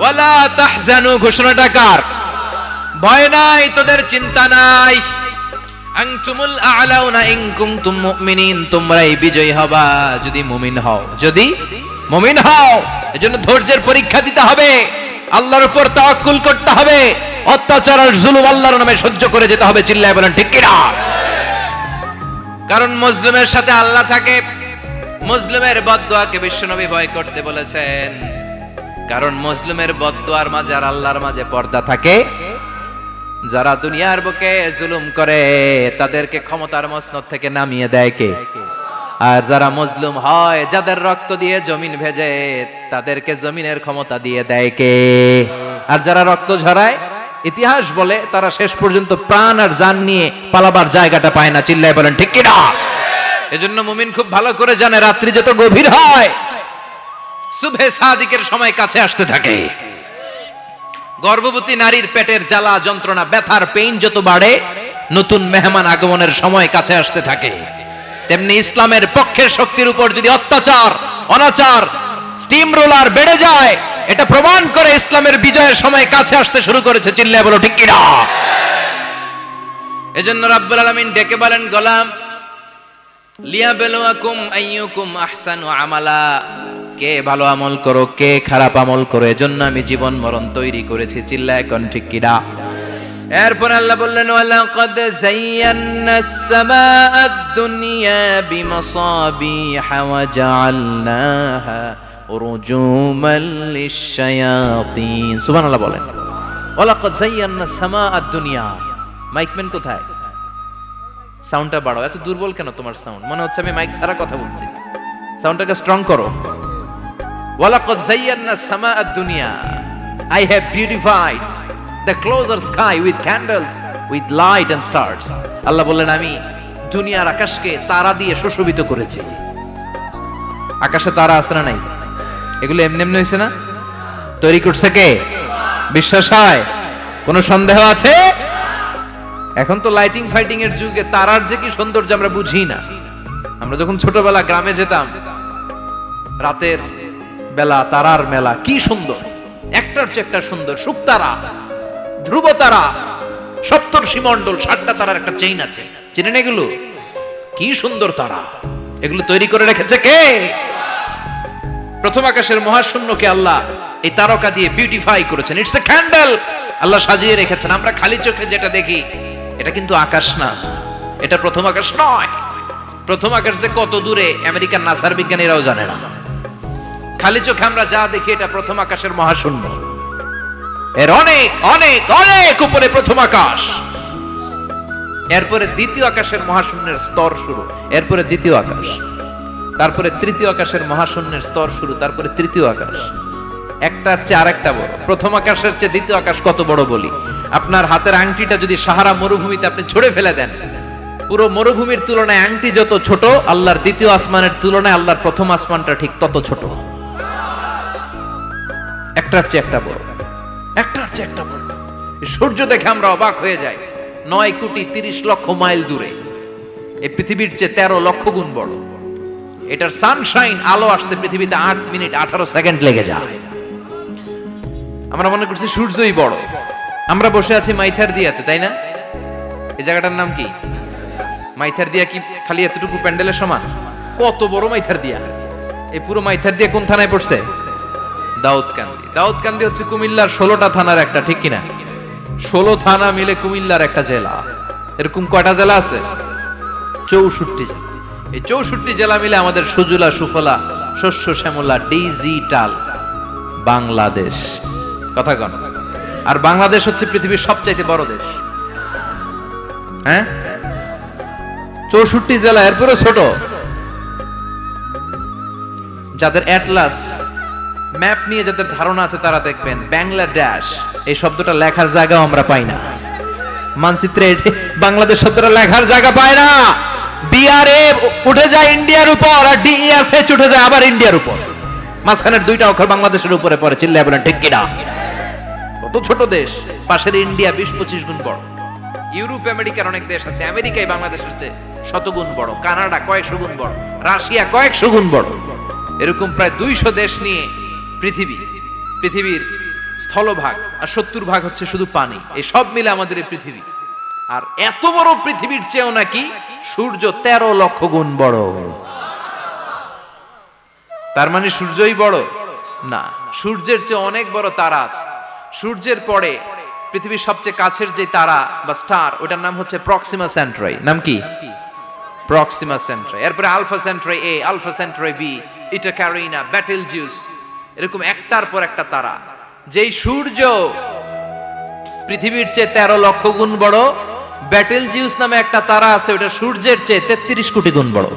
ওয়ালা তাহজানু। ঘোষণাটা কার? ভয় নাই, তোদের চিন্তা নাই। আনতুমুল আ'লাউনা ইন কুনতুম মুমিনিন। তোমরাই বিজয়ী হবা যদি মুমিন হও, যদি মুমিন হও। এজন্য ধৈর্যের পরীক্ষা দিতে হবে, আল্লাহর উপর তাওয়াক্কুল করতে হবে, অত্যাচার আর জুলুম আল্লাহর নামে সহ্য করে যেতে হবে। চিল্লায় বলেন ঠিক কি না? কারণ মুসলিমের সাথে আল্লাহ থাকে। মুসলিমের বদদুয়াকে বিশ্বনবী ভয় করতে বলেছেন, কারণ মুসলিমের বদদুয়ার মাঝে আর আল্লাহর মাঝে পর্দা থাকে। যারা দুনিয়ার বুকে জুলুম করে তাদেরকে ক্ষমতার মসনদ থেকে নামিয়ে দেয় কে? আর যারা মজলুম হয়, যাদের রক্ত দিয়ে জমিন ভেজে, তাদেরকে জমিনের ক্ষমতা দিয়ে দেয় কে? আর যারা রক্ত ঝরায়, ইতিহাস বলে তারা শেষ পর্যন্ত প্রাণ আর জান নিয়ে পালাবার জায়গাটা পায় না। চিল্লায় বলেন ঠিক কি না? এজন্য মুমিন খুব ভালো করে জানে, রাত্রি যত গভীর হয়, সুবহে সাদিকের সময় কাছে আসতে থাকে। গর্ভবতী নারীর পেটের জ্বালা যন্ত্রণা, ব্যথার পেইন যত বাড়ে, নতুন মেহমান আগমনের সময় কাছে আসতে থাকে। তেমনি ইসলামের পক্ষের শক্তির উপর যদি অত্যাচার, অনাচার, স্টিম রোলার বেড়ে যায়, এটা প্রমাণ করে ইসলামের বিজয়ের সময় কাছে আসতে শুরু করেছে। চিল্লায় বলো ঠিক কি না? এজন্য রাব্বুল আলামিন ডেকে বলেন, গোলাম লিয়াবলুয়াকুম আইয়ুকুম আহসানু আমালা। কে ভালো আমল করো, কে খারাপ আমল করো, এজন্য আমি জীবন মরণ তৈরি করেছি। চিল্লায় কোন ঠিক কি না? এরপর আল্লাহ বললেন, ওয়ালাকাদ যায়্যানাস সামাআদ দুনিয়া বিমাসাবিহা ওয়া জাআলনাহা রুজুমান লিশ-শায়াতিন। সুবহানাল্লাহ বলেন। ওয়ালাকাদ যায়্যানাস সামাআদ দুনিয়া। মাইকম্যান কোথায়? সাউন্ডটা বাড়াও। এত দুর্বল কেন তোমার সাউন্ড? মনে হচ্ছে আমি মাইক ছাড়া কথা বলছি। সাউন্ডটাকে স্ট্রং করো। ওয়ালাকাদ যায়্যানাস সামাআদ দুনিয়া। I have beautified the closer sky with candles, with light and stars. আল্লাহ বললেন, আমি দুনিয়ার আকাশকে তারা দিয়ে সুশোভিত করেছি। আকাশে তারা আছে না নাই? এগুলো এমনি এমনি হয়েছে না? তৈরি করছে কে? বিশ্বাস হয়? কোনো সন্দেহ আছে? এখন তো লাইটিং ফাইটিং এর যুগে তারার যে কি সৌন্দর্য আমরা বুঝি না। আমরা যখন ছোটবেলা গ্রামে যেতাম, রাতের বেলা তারার মেলা, কি সুন্দর, একটার চেয়ে একটা সুন্দর। শুকতারা, ধ্রুব তারা, সপ্তর্ষি মণ্ডল, 7টা তারার একটা চেইন আছে, চেনেন এগুলো? কি সুন্দর তারা! এগুলো তৈরি করে রেখেছে কে? প্রথম আকাশের মহাশূন্যকে আল্লাহ এই তারকা দিয়ে বিউটিফাই করেছেন। It's a candle. আল্লাহ সাজিয়ে রেখেছেন। আমরা খালি চোখে যেটা দেখি, এটা কিন্তু আকাশ না, এটা প্রথম আকাশ নয়। প্রথম আকাশ যে কত দূরে আমেরিকার নাসার বিজ্ঞানীরাও জানে না। খালি চোখে আমরা যা দেখি, এটা প্রথম আকাশের মহাশূন্য। এর অনেক অনেক অনেক উপরে প্রথম আকাশ। এরপরে দ্বিতীয় আকাশের মহাশূন্যের স্তর শুরু, এরপরে দ্বিতীয় আকাশ, তারপরে তৃতীয় আকাশের মহাশূন্যের স্তর শুরু, তারপরে তৃতীয় আকাশ। একটার চেয়ে আরেকটা বড়। প্রথম আকাশের চেয়ে দ্বিতীয় আকাশ কত বড় বলি? আপনার হাতের আংটিটা যদি সাহারা মরুভূমিতে আপনি ছুঁড়ে ফেলে দেন, পুরো মরুভূমির তুলনায় আংটি যত ছোট, আল্লাহর দ্বিতীয় আসমানের তুলনায় আল্লাহর প্রথম আসমানটা ঠিক তত ছোট। একটার চেয়ে একটা বড়, একটার চেয়ে একটা বড়। সূর্য দেখে আমরা অবাক হয়ে যাই, 9,30,00,000 মাইল দূরে। এই পৃথিবীর চেয়ে 13 লক্ষ গুণ বড়। এটার সানশাইন, আলো আসতে পৃথিবীতে 8 মিনিট 18 সেকেন্ড লেগে যায়। আমরা মনে করছি সূর্যই বড়। আমরা বসে আছি মাইথার দিয়াতে, তাই না? এই জায়গাটার নাম কি? মাইথার দিয়া। কি খালি এতটুকু প্যান্ডেলের সমান? কত বড় মাইথার দিয়া! এই পুরো মাইথার দিয়া কোন থানায় পড়ছে? দাউদকান্দি। দাউদকান্দি হচ্ছে কুমিল্লার 16টা থানার একটা, ঠিক কিনা? 16 থানা মিলে কুমিল্লার একটা জেলা। এরকম কয়টা জেলা আছে? 64 জেলা। এই 64 জেলা মিলে আমাদের সুজলা সুফলা শস্য শ্যামলা ডিজিটাল বাংলাদেশ। কথা কন। আর বাংলাদেশ হচ্ছে পৃথিবীর সবচাইতে বড় দেশ। হ্যাঁ, 64 জেলা, এরপরে ছোট। যাদের অ্যাটলাস ম্যাপ নিয়ে যাদের ধারণা আছে তারা দেখবেন বাংলাদেশ এই শব্দটা লেখার জায়গাও আমরা পাই না। মানচিত্রে বাংলাদেশ শব্দটা লেখার জায়গা পায় না। বিআরএ উঠে যায় ইন্ডিয়ার উপর, আর ডিএসএচ উঠে যায় আবার ইন্ডিয়ার উপর। মাঝখানের দুইটা অক্ষর বাংলাদেশের উপরে পড়ে। চিল্লায় বলেন ঠিক কিনা? কত ছোট দেশ। পাশের ইন্ডিয়া 20-25 গুণ বড়। ইউরোপ আমেরিকার অনেক দেশ আছে, আমেরিকায় বাংলাদেশের চেয়ে শতগুণ বড়। কানাডা কয়েকশো গুণ বড়। রাশিয়া কয়েকশো গুণ বড়। এরকম প্রায় 200 দেশ নিয়ে পৃথিবীর স্থলভাগ, আর 70% হচ্ছে শুধু পানি। এই সব মিলে আমাদের এই পৃথিবী। আর এত বড় পৃথিবীর চেয়েও নাকি সূর্য 13 লক্ষ গুণ বড়। তার মানে সূর্যই বড় না, সূর্যের চেয়ে অনেক বড় তারা আছে। সূর্যের পরে পৃথিবীর সবচেয়ে কাছের যে তারা বা স্টার, ওটার নাম হচ্ছে প্রক্সিমা সেন্ট্রাই। নাম কি? প্রক্সিমা সেন্ট্রাই। এরপরে আলফা সেন্ট্রাই এ, আলফা সেন্ট্রাই বি, ইটা ক্যারিনা, বেটেলজিউস, এরকম একটার পর একটা তারা। যেই সূর্য পৃথিবীর চেয়ে 13 লক্ষ গুণ বড়, বেটেলজিউস নামে একটা তারা আছে, ওটা সূর্যের চেয়ে 33 কোটি গুণ বড়।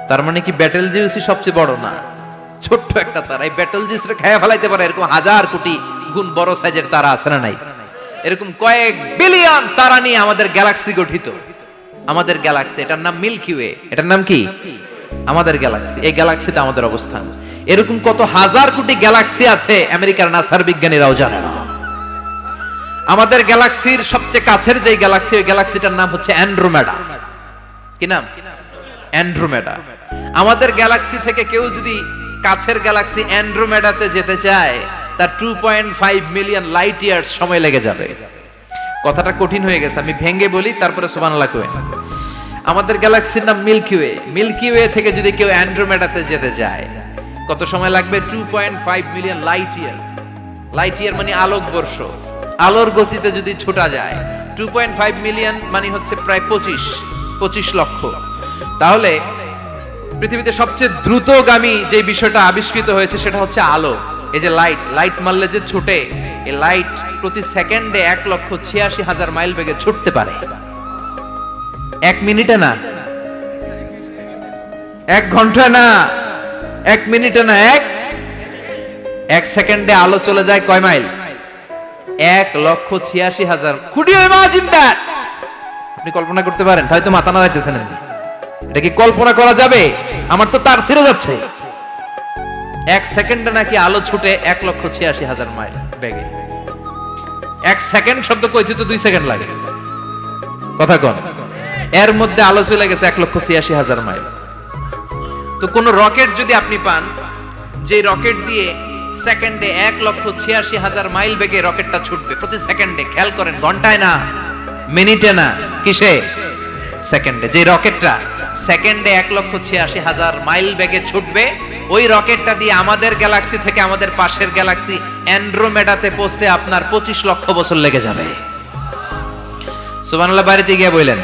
তার মানে কি বেটেলজিউসই সবচেয়ে বড় না? ছোট্ট একটা তারা। এই বেটেলজিউসরে খেয়ে ফেলাইতে পারে এরকম 1000 কোটি গুণ বড় সাইজের তারা আছে না নাই? এরকম কয়েক বিলিয়ন তারা নিয়ে আমাদের গ্যালাক্সি গঠিত। আমাদের গ্যালাক্সি, এটার নাম মিল্কি ওয়ে। এটার নাম কি? আমাদের গ্যালাক্সি। এই গ্যালাক্সিতে আমাদের অবস্থান। এরকম কত হাজার কোটি গ্যালাক্সি আছে আমেরিকার নাসার বিজ্ঞানীরাও জানে না। আমাদের গ্যালাক্সির সবচেয়ে কাছের যে গ্যালাক্সি, ওই গ্যালাক্সিটার নাম হচ্ছে অ্যান্ড্রোমেডা। কি নাম? অ্যান্ড্রোমেডা। আমাদের গ্যালাক্সি থেকে কেউ যদি কাছের গ্যালাক্সি অ্যান্ড্রোমেডাতে যেতে চায়, তার 2.5 মিলিয়ন লাইট ইয়ার্স সময় লেগে যাবে। কথাটা কঠিন হয়ে গেছে, আমি ভেঙে বলি, তারপরে সুবহানাল্লাহ কইবেন। আমাদের গ্যালাক্সির নাম মিল্কি ওয়ে। মিল্কি ওয়ে থেকে যদি কেউ অ্যান্ড্রোমেডাতে যেতে যায়, কত সময় লাগবে? 2.5 million light year. Light year মানে আলোকবর্ষ। আলোর গতিতে যদি ছোটা যায়, 2.5 মিলিয়ন মানে হচ্ছে প্রায় 25 লক্ষ। তাহলে পৃথিবীতে সবচেয়ে দ্রুতগামী যে বিষয়টা আবিষ্কৃত হয়েছে সেটা হচ্ছে আলো। এই যে লাইট মারলে যে ছুটে, এই লাইট প্রতি সেকেন্ডে 1,86,000 মাইল বেগে ছুটতে পারে। 1 মিনিটে না, 1 ঘন্টা না, 1 মিনিটে না, 1 সেকেন্ডে আলো চলে যায় কয় mile? 1,86,000। Could you imagine that? আপনি কল্পনা করতে পারেন? হয়তো মাথা নাড়াইতেছেন। এটা কি কল্পনা করা যাবে? আমার তো তার ছিঁড়ে যাচ্ছে। 1 সেকেন্ডে নাকি আলো ছুটে 1,86,000 মাইল বেগে। 1 সেকেন্ড শব্দ কইতে তো 2 সেকেন্ড লাগে। কথা কোন? এর মধ্যে আলো চলে গেছে 1,86,000 মাইল। তো কোন রকেট যদি আপনি পান, যে রকেট দিয়ে সেকেন্ডে 1,86,000 মাইল বেগে রকেটটা ছুটবে প্রতি সেকেন্ডে, খেয়াল করেন, ঘন্টায় না, মিনিটে না, কিসে? সেকেন্ডে। যে রকেটটা সেকেন্ডে 1,86,000 মাইল বেগে ছুটবে, ওই রকেটটা দিয়ে আমাদের গ্যালাক্সি থেকে আমাদের পাশের গ্যালাক্সি অ্যান্ড্রোমেডাতে পৌঁছতে আপনার 25 লক্ষ বছর লেগে যাবে। সুবহানাল্লাহ বাড়িতে গিয়ে বললেন।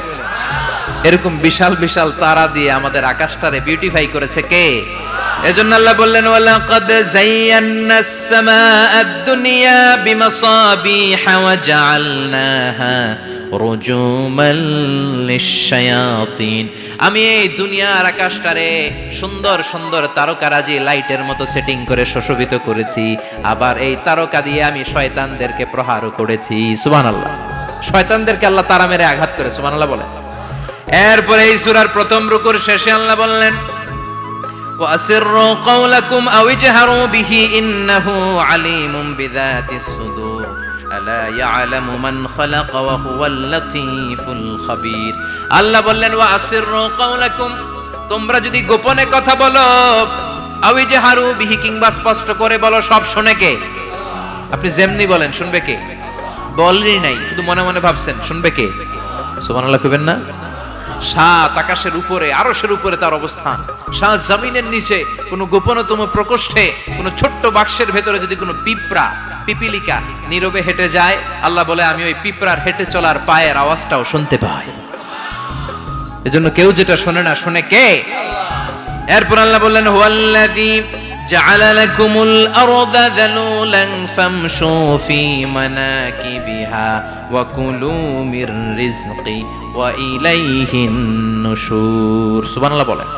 এরকম বিশাল বিশাল তারা দিয়ে আমাদের আকাশটারে বিউটিফাই করেছে কে? এজন্য আল্লাহ বললেন, ওয়ালাকাদ যায়্যানাস সামাআদ দুনিয়া বিমাসাবিহা ওয়া জাআলনাহা রুজুমান লিশ-শায়াতিন। আমি এই দুনিয়ার আকাশটারে সুন্দর সুন্দর তারকারাজি লাইটের মতো সেটিং করে সুশোভিত করেছি। আবার এই তারকা দিয়ে আমি শয়তানদেরকে প্রহারও করেছি। সুবহানাল্লাহ। শয়তানদেরকে আল্লাহ তারা মেরে আঘাত করে। সুবহানাল্লাহ বলেন। এরপরে এই সূরার প্রথম রুকুর শেষে আল্লাহ বললেন, وأسروا قولكم أو اجهروا به إنه عليم بذات الصدور ألا يعلم من خلق وهو اللطيف الخبير আল্লাহ বললেন وأسروا قولكم তোমরা যদি গোপনে কথা বলো أو اجهروا به কিংবা স্পষ্ট করে বলো সব শুনে কে আপনি যেমনি বলেন শুনবে কে বলেনই নাই শুধু মনে মনে ভাবছেন শুনবে কে সুবহানাল্লাহ কইবেন না সাত আকাশের উপরে আরশের উপরে তার অবস্থান সাত জমিনের নিচে কোন গোপনতম প্রকোষ্ঠে কোন ছোট্ট বাক্সের ভেতরে যদি কোনো পিপিলিকা নীরবে হেঁটে যায় আল্লাহ বলে আমি ওই পিঁপড়ার হেঁটে চলার পায়ের আওয়াজটাও শুনতে পাই এজন্য কেউ যেটা শোনে না শুনে কে এরপর আল্লাহ বললেন হুয়াল্লাযী জাআলা লাকুমুল আরদা যালুলান ফামশু ফি মানাকিবিহা ওয়া কুলু মির রিজকি ওয়া ইলাইহিন নুশুর সুবহানাল্লাহ বলেন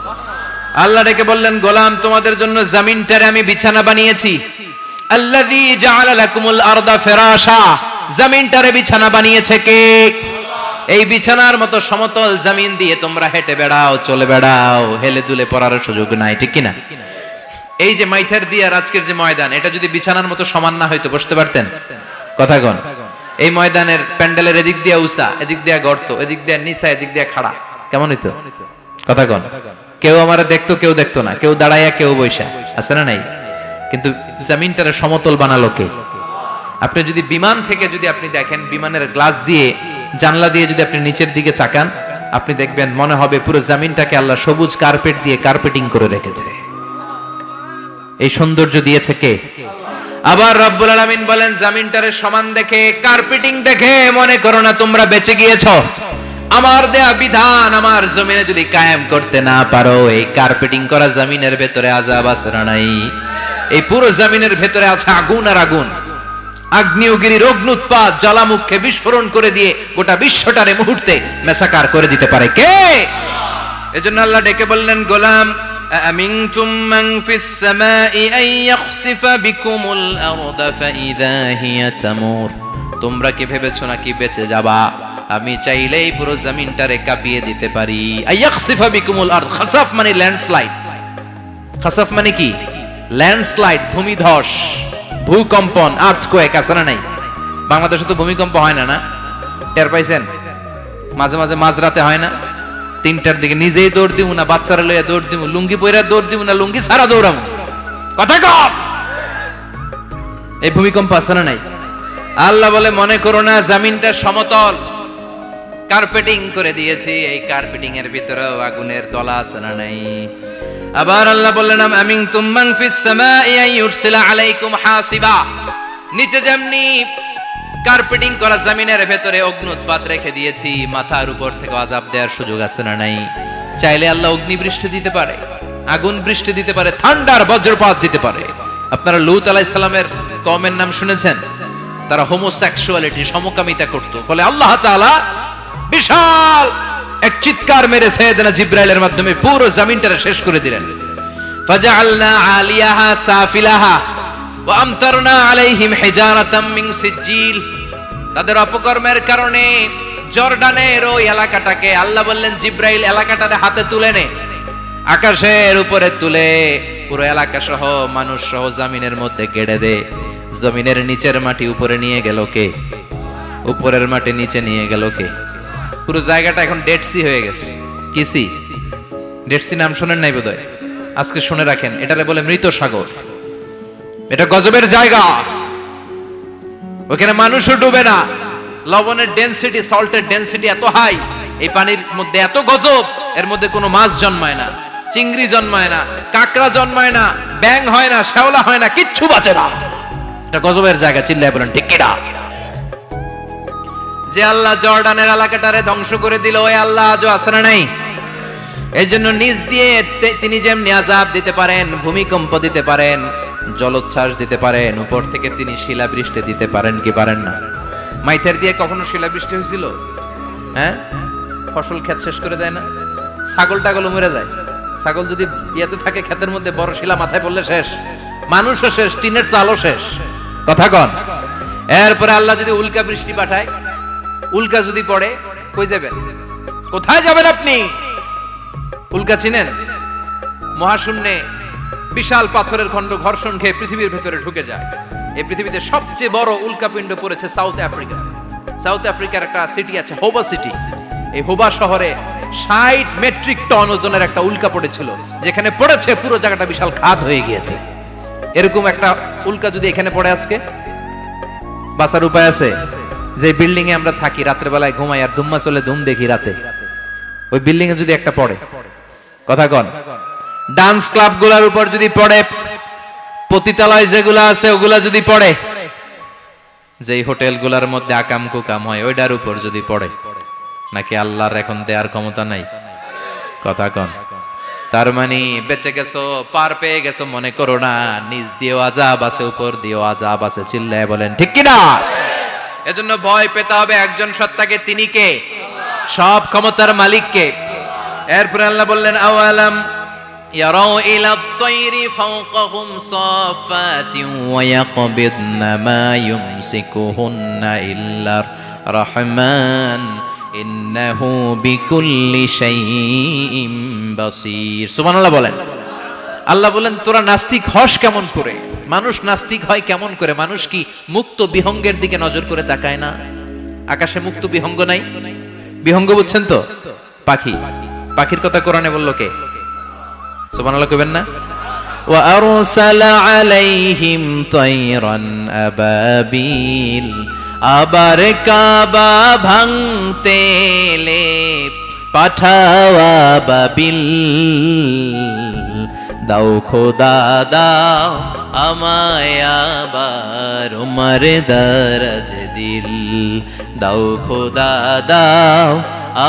আল্লাহ ডেকে বললেন গোলাম তোমাদের জন্য জমিনটারে আমি বিছানা বানিয়েছি আল্লাযী জাআলা লাকুমুল আরদা ফিরাশা জমিনটারে বিছানা বানিয়েছে কে এই বিছানার মতো সমতল জমিন দিয়ে তোমরা হেঁটে বেড়াও চলে বেড়াও হেলে দুলে পড়ার সুযোগ নাই ঠিক কি না এই যে মাইথার দিয়ার আজকের যে ময়দান এটা যদি বিছানার মতো সমান না হয়তো বসতে পারতেন কথা কোন এই ময়দানের প্যান্ডেলের এদিক দিয়ে উঁচা এদিক দিয়ে গর্ত এদিক দিয়ে নিচা এদিক দিয়ে খাড়া কেমন হইতো কথা কোন কেউ আমারে দেখতো কেউ দেখতো না কেউ দাঁড়াইয়া কেউ বইসা আছে না নাই কিন্তু জমিনটারে সমতল বানালো কে আপনি যদি বিমান থেকে যদি আপনি দেখেন বিমানের গ্লাস দিয়ে জানলা দিয়ে যদি আপনি নিচের দিকে তাকান আপনি দেখবেন মনে হবে পুরো জমিনটাকে আল্লাহ সবুজ কার্পেট দিয়ে কার্পেটিং করে রেখেছে এই সৌন্দর্য দিয়েছে কে আবার রব্বুল আলামিন বলেন জমিনটারে সমান দেখে কার্পেটিং দেখে মনে করো না তোমরা বেঁচে গিয়েছো আমার দেয়া বিধান আমার জমিনে যদি কায়েম করতে না পারো এই কার্পেটিং করা জমিনের ভেতরে আযাব আছে না নাই এই পুরো জমিনের ভেতরে আছে আগুন আর আগুন আগ্নেয়গিরির অগ্নুৎপাত জ্বালামুখে বিস্ফোরণ করে দিয়ে গোটা বিশ্বটারে মুহূর্তে মেসাকার করে দিতে পারে কে এজন্য আল্লাহ ডেকে বললেন গোলাম أأمنتم من في السماء أن يخسف بكم الأرض فإذا هي تمور তোমরা কি ভেবেছো নাকি বেঁচে যাবা আমি চাইলেই পুরো জমিনটারে কাঁপিয়ে দিতে পারি আইয়াখসিফা বিকুমুল আরদ খাসাফ মানে ল্যান্ডস্লাইড খাসাফ মানে কি ল্যান্ডস্লাইড ভূমিধস ভূকম্পন আর্থকোয়েক আছে না নাই বাংলাদেশে তো ভূমিকম্প হয় না না টের পাইছেন মাঝে মাঝে মাঝরাতে হয় না 3টার দিকে নিজেই দৌড় দিব না বাচ্চারা লইয়া দৌড় দিব লুঙ্গি পইরা দৌড় দিব না লুঙ্গি ছাড়া দৌড়াবো কথা কম এই ভূমিকম্প আছে না নাই আল্লাহ বলে মনে করো না জমিনটা সমতল কার্পেটিং করে দিয়েছি এই কার্পেটিং এর ভিতরেও আগুনের দলা আছে না নাই আবার আল্লাহ বললেন আমিনতুম মান ফিস সামাই আন ইউরসিলা আলাইকুম হাসিবা নিচে যেমনি কার্পেটিং করা জমিনের ভেতরে অগ্নুৎপাত রেখে দিয়েছি মাথার উপর থেকে আযাব দেওয়ার সুযোগ আছে না নাই চাইলে আল্লাহ অগ্নি বৃষ্টি দিতে পারে আগুন বৃষ্টি দিতে পারে ঠান্ডার বজ্রপাত দিতে পারে আপনারা লূত আলাইহিস সালামের কওমের নাম শুনেছেন তারা হোমোসেক্সুয়ালিটি সমকামিতা করত ফলে আল্লাহ তাআলা বিশাল এক চিৎকার মেরে সাইয়েদনা জিবরাইলের মাধ্যমে পুরো জমিনটারে শেষ করে দিলেন ফাজআলনা আলিয়াহা সাফিলাহা ওয়া আমতারনা আলাইহিম হিজারাতাম মিন সিজিল তাদের অপকর্মের কারণে জর্ডানের ওই এলাকাটাকে আল্লাহ বললেন জিবরাইল এলাকাটারে হাতে তুলে নে আকাশের উপরে তুলে পুরো এলাকা সহ মানুষ সহ জমিনের মধ্যে গেড়ে দে জমিনের নিচের মাটি উপরে নিয়ে গেল কে উপরের মাটি নিচে নিয়ে গেল কে পুরো জায়গাটা এখন ডেড সি হয়ে গেছে কি সি ডেড সি নাম শুনেন নাই বোধহয় আজকে শুনে রাখেন এটারে বলে মৃত সাগর এটা গজবের জায়গা ওখানে মানুষও ডুবে না লবণের ডেনসিটি সল্টের ডেনসিটি এত হাই এই পানির মধ্যে এত গজব এর মধ্যে কোনো মাছ জন্মায় না চিংড়ি জন্মায় না কাঁকড়া জন্মায় না ব্যাং হয় না শ্যাওলা হয় না কিচ্ছু বাঁচে না এটা গজবের জায়গা চিল্লায় বলেন ঠিক কিনা যে আল্লাহ জর্ডানের এলাকাটারে ধ্বংস করে দিল ওই আল্লাহ আজও আছে না নাই এই জন্য নিজ দিয়ে তিনি যেমনি আযাব দিতে পারেন ভূমিকম্প দিতে পারেন জলোচ্ছ্বাস দিতে পারেন উপর থেকে তিনি শিলাবৃষ্টি দিতে পারেন কি পারেন না মাইথার দিয়ে কখনো শিলাবৃষ্টি হয়েছিল হ্যাঁ ফসল ক্ষেত শেষ করে দেয় না ছাগল টাগল মরে যায় ছাগল যদি ইয়েতে থাকে ক্ষেতের মধ্যে বড় শিলা মাথায় পড়লে শেষ মানুষও শেষ টিনের চালও শেষ কথা কন এরপরে আল্লাহ যদি উল্কা বৃষ্টি পাঠায় উল্কা যদি পড়ে কই যাবেন কোথায় যাবেন আপনি উল্কা চিনেন মহাশূন্যে বিশাল পাথরের খণ্ড ঘর্ষণ খেয়ে পৃথিবীর ভেতরে ঢুকে যায়। এই পৃথিবীতে সবচেয়ে বড় উল্কাপিণ্ড পড়েছে সাউথ আফ্রিকা। সাউথ আফ্রিকার একটা সিটি আছে হোবা সিটি। এই হোবা শহরে 60 মেট্রিক টন ওজনের একটা উল্কা পড়েছিল, যেখানে পড়েছে পুরো জায়গাটা বিশাল খাদ হয়ে গিয়েছে। এরকম একটা উল্কা যদি এখানে পড়ে আজকে, বাঁচার উপায় আছে? যে বিল্ডিং এ আমরা থাকি, রাতের বেলায় ঘুমাই আর ধুম্মা চলে ধুম দেখি রাতে, ওই বিল্ডিং এ যদি একটা পড়ে, কথা কন, ডান্স ক্লাব গুলার উপর যদি পড়ে, পতিতালয় যেগুলা আছে ওগুলা যদি পড়ে, যেই হোটেল গুলার মধ্যে আকাম কুকাম হয় ওইটার উপর যদি পড়ে, নাকি আল্লাহর এখন দেয়ার ক্ষমতা নাই? কথা কন। তার মানে বেঁচে গেছো, পার পেয়ে গেছো মনে করো না, নিজ দিয়েও আযাব আছে, উপর দিয়েও আযাব আছে। চিল্লায় বলেন ঠিক কিনা? এজন্য ভয় পেতে হবে একজন সত্তাকে, তিনি কে? সব ক্ষমতার মালিক কে? এরপর আল্লাহ বললেন আওয়ালাম ইয়ারাউ ইলা আত-তায়রি ফাওকাহুম সাফাতিন ওয়া ইয়াকবিদনা মা ইউমসিকুহুন্না ইল্লার রাহমান ইন্নাহু বিকুল্লি শাইইন বাসীর। সুবহানাল্লাহ বলেন। আল্লাহ বলেন তোরা নাস্তিক হস কেমন করে? মানুষ নাস্তিক হয় কেমন করে? মানুষ কি মুক্ত বিহঙ্গের দিকে নজর করে তাকায় না? আকাশে মুক্ত বিহঙ্গ নাই? বিহঙ্গ বুঝছেন তো? পাখি। পাখির কথা কোরআনে বললো কে? সুবহানাল্লাহ কইবেন না? ওয়া আরসালা আলাইহিম তায়রান আবাবিল। আবার কাবা ভাঙতে এলে পাঠাওয়া বাবিল। দাও খোদা দাও আমায় আবার উমর দরজ দিল। দাও খোদা দাও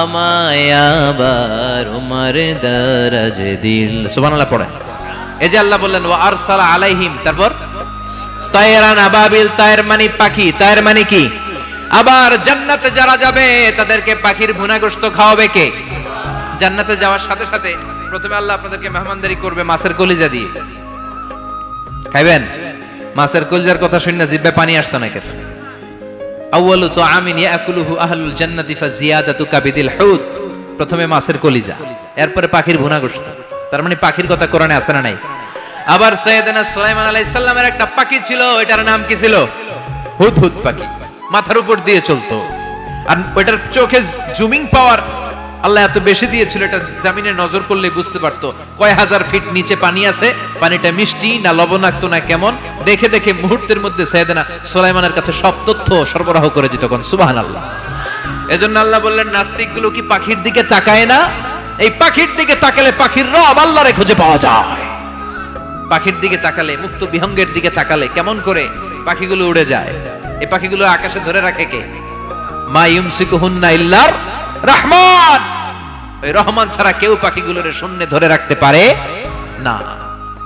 আমায় আবার উমর দরজ দিল। সুবহানাল্লাহ পড়ে। এই যে আল্লাহ বললেন ওয়া আরসালা আলাইহিম, তারপর তায়রান আবাবিল। তায়ের মানে পাখি, তায়ের মানে কি? আবার জান্নাতে যারা যাবে তাদেরকে পাখির ভুনা গোশত খাওয়াবে কে? জান্নাতে যাওয়ার সাথে সাথে প্রথমে আল্লাহ আপনাদেরকে মেহমানদারি করবে মাছের কলিজা দিয়ে। খাইবেন? মাছের কলিজার কথা শুনে জিহ্বায় পানি আসছে না কেন? আউয়ালু তুআমিন ইয়াকুলুহু আহলুল জান্নাতি ফাজিয়াদাতু কাবিদিল হুদ। প্রথমে মাছের কলিজা, এরপরে পাখির ভুনা গোশত। তার মানে পাখির কথা কোরআনে আছে না নাই? আবার সাইয়েদনা সুলাইমান আলাইহিস সালামের একটা পাখি ছিল, ওইটার নাম কি ছিল? হুদহুদ পাখি। মাথার উপর দিয়ে চলতো, আর ওইটার চোখে জুমিং পাওয়ার আল্লাহ এত বেশি দিয়েছিল, এটা জমিনে নজর করলে বুঝতে পারতো কয় হাজার ফিট নিচে পানি আছে, পানিটা মিষ্টি না লবণাক্ত না কেমন, দেখে দেখে মুহূর্তের মধ্যে সাইয়েদনা সুলাইমানের কাছে সব তথ্য সরবরাহ করে দিত। কোন সুবহানাল্লাহ। এজন্য আল্লাহ বললেন নাস্তিকগুলো কি পাখির দিকে তাকায় না? এই পাখির দিকে তাকালে পাখির রব আল্লাহরে খুঁজে পাওয়া যায়। পাখির দিকে তাকালে, মুক্ত বিহঙ্গের দিকে তাকালে কেমন করে পাখিগুলো উড়ে যায়। এই পাখিগুলো আকাশে ধরে রাখে কে? মা ইউমসিকুহুন্না ইল্লার রহমান। ওই রহমান ছাড়া কেউ পাখিগুলোর শূন্যে ধরে রাখতে পারে না।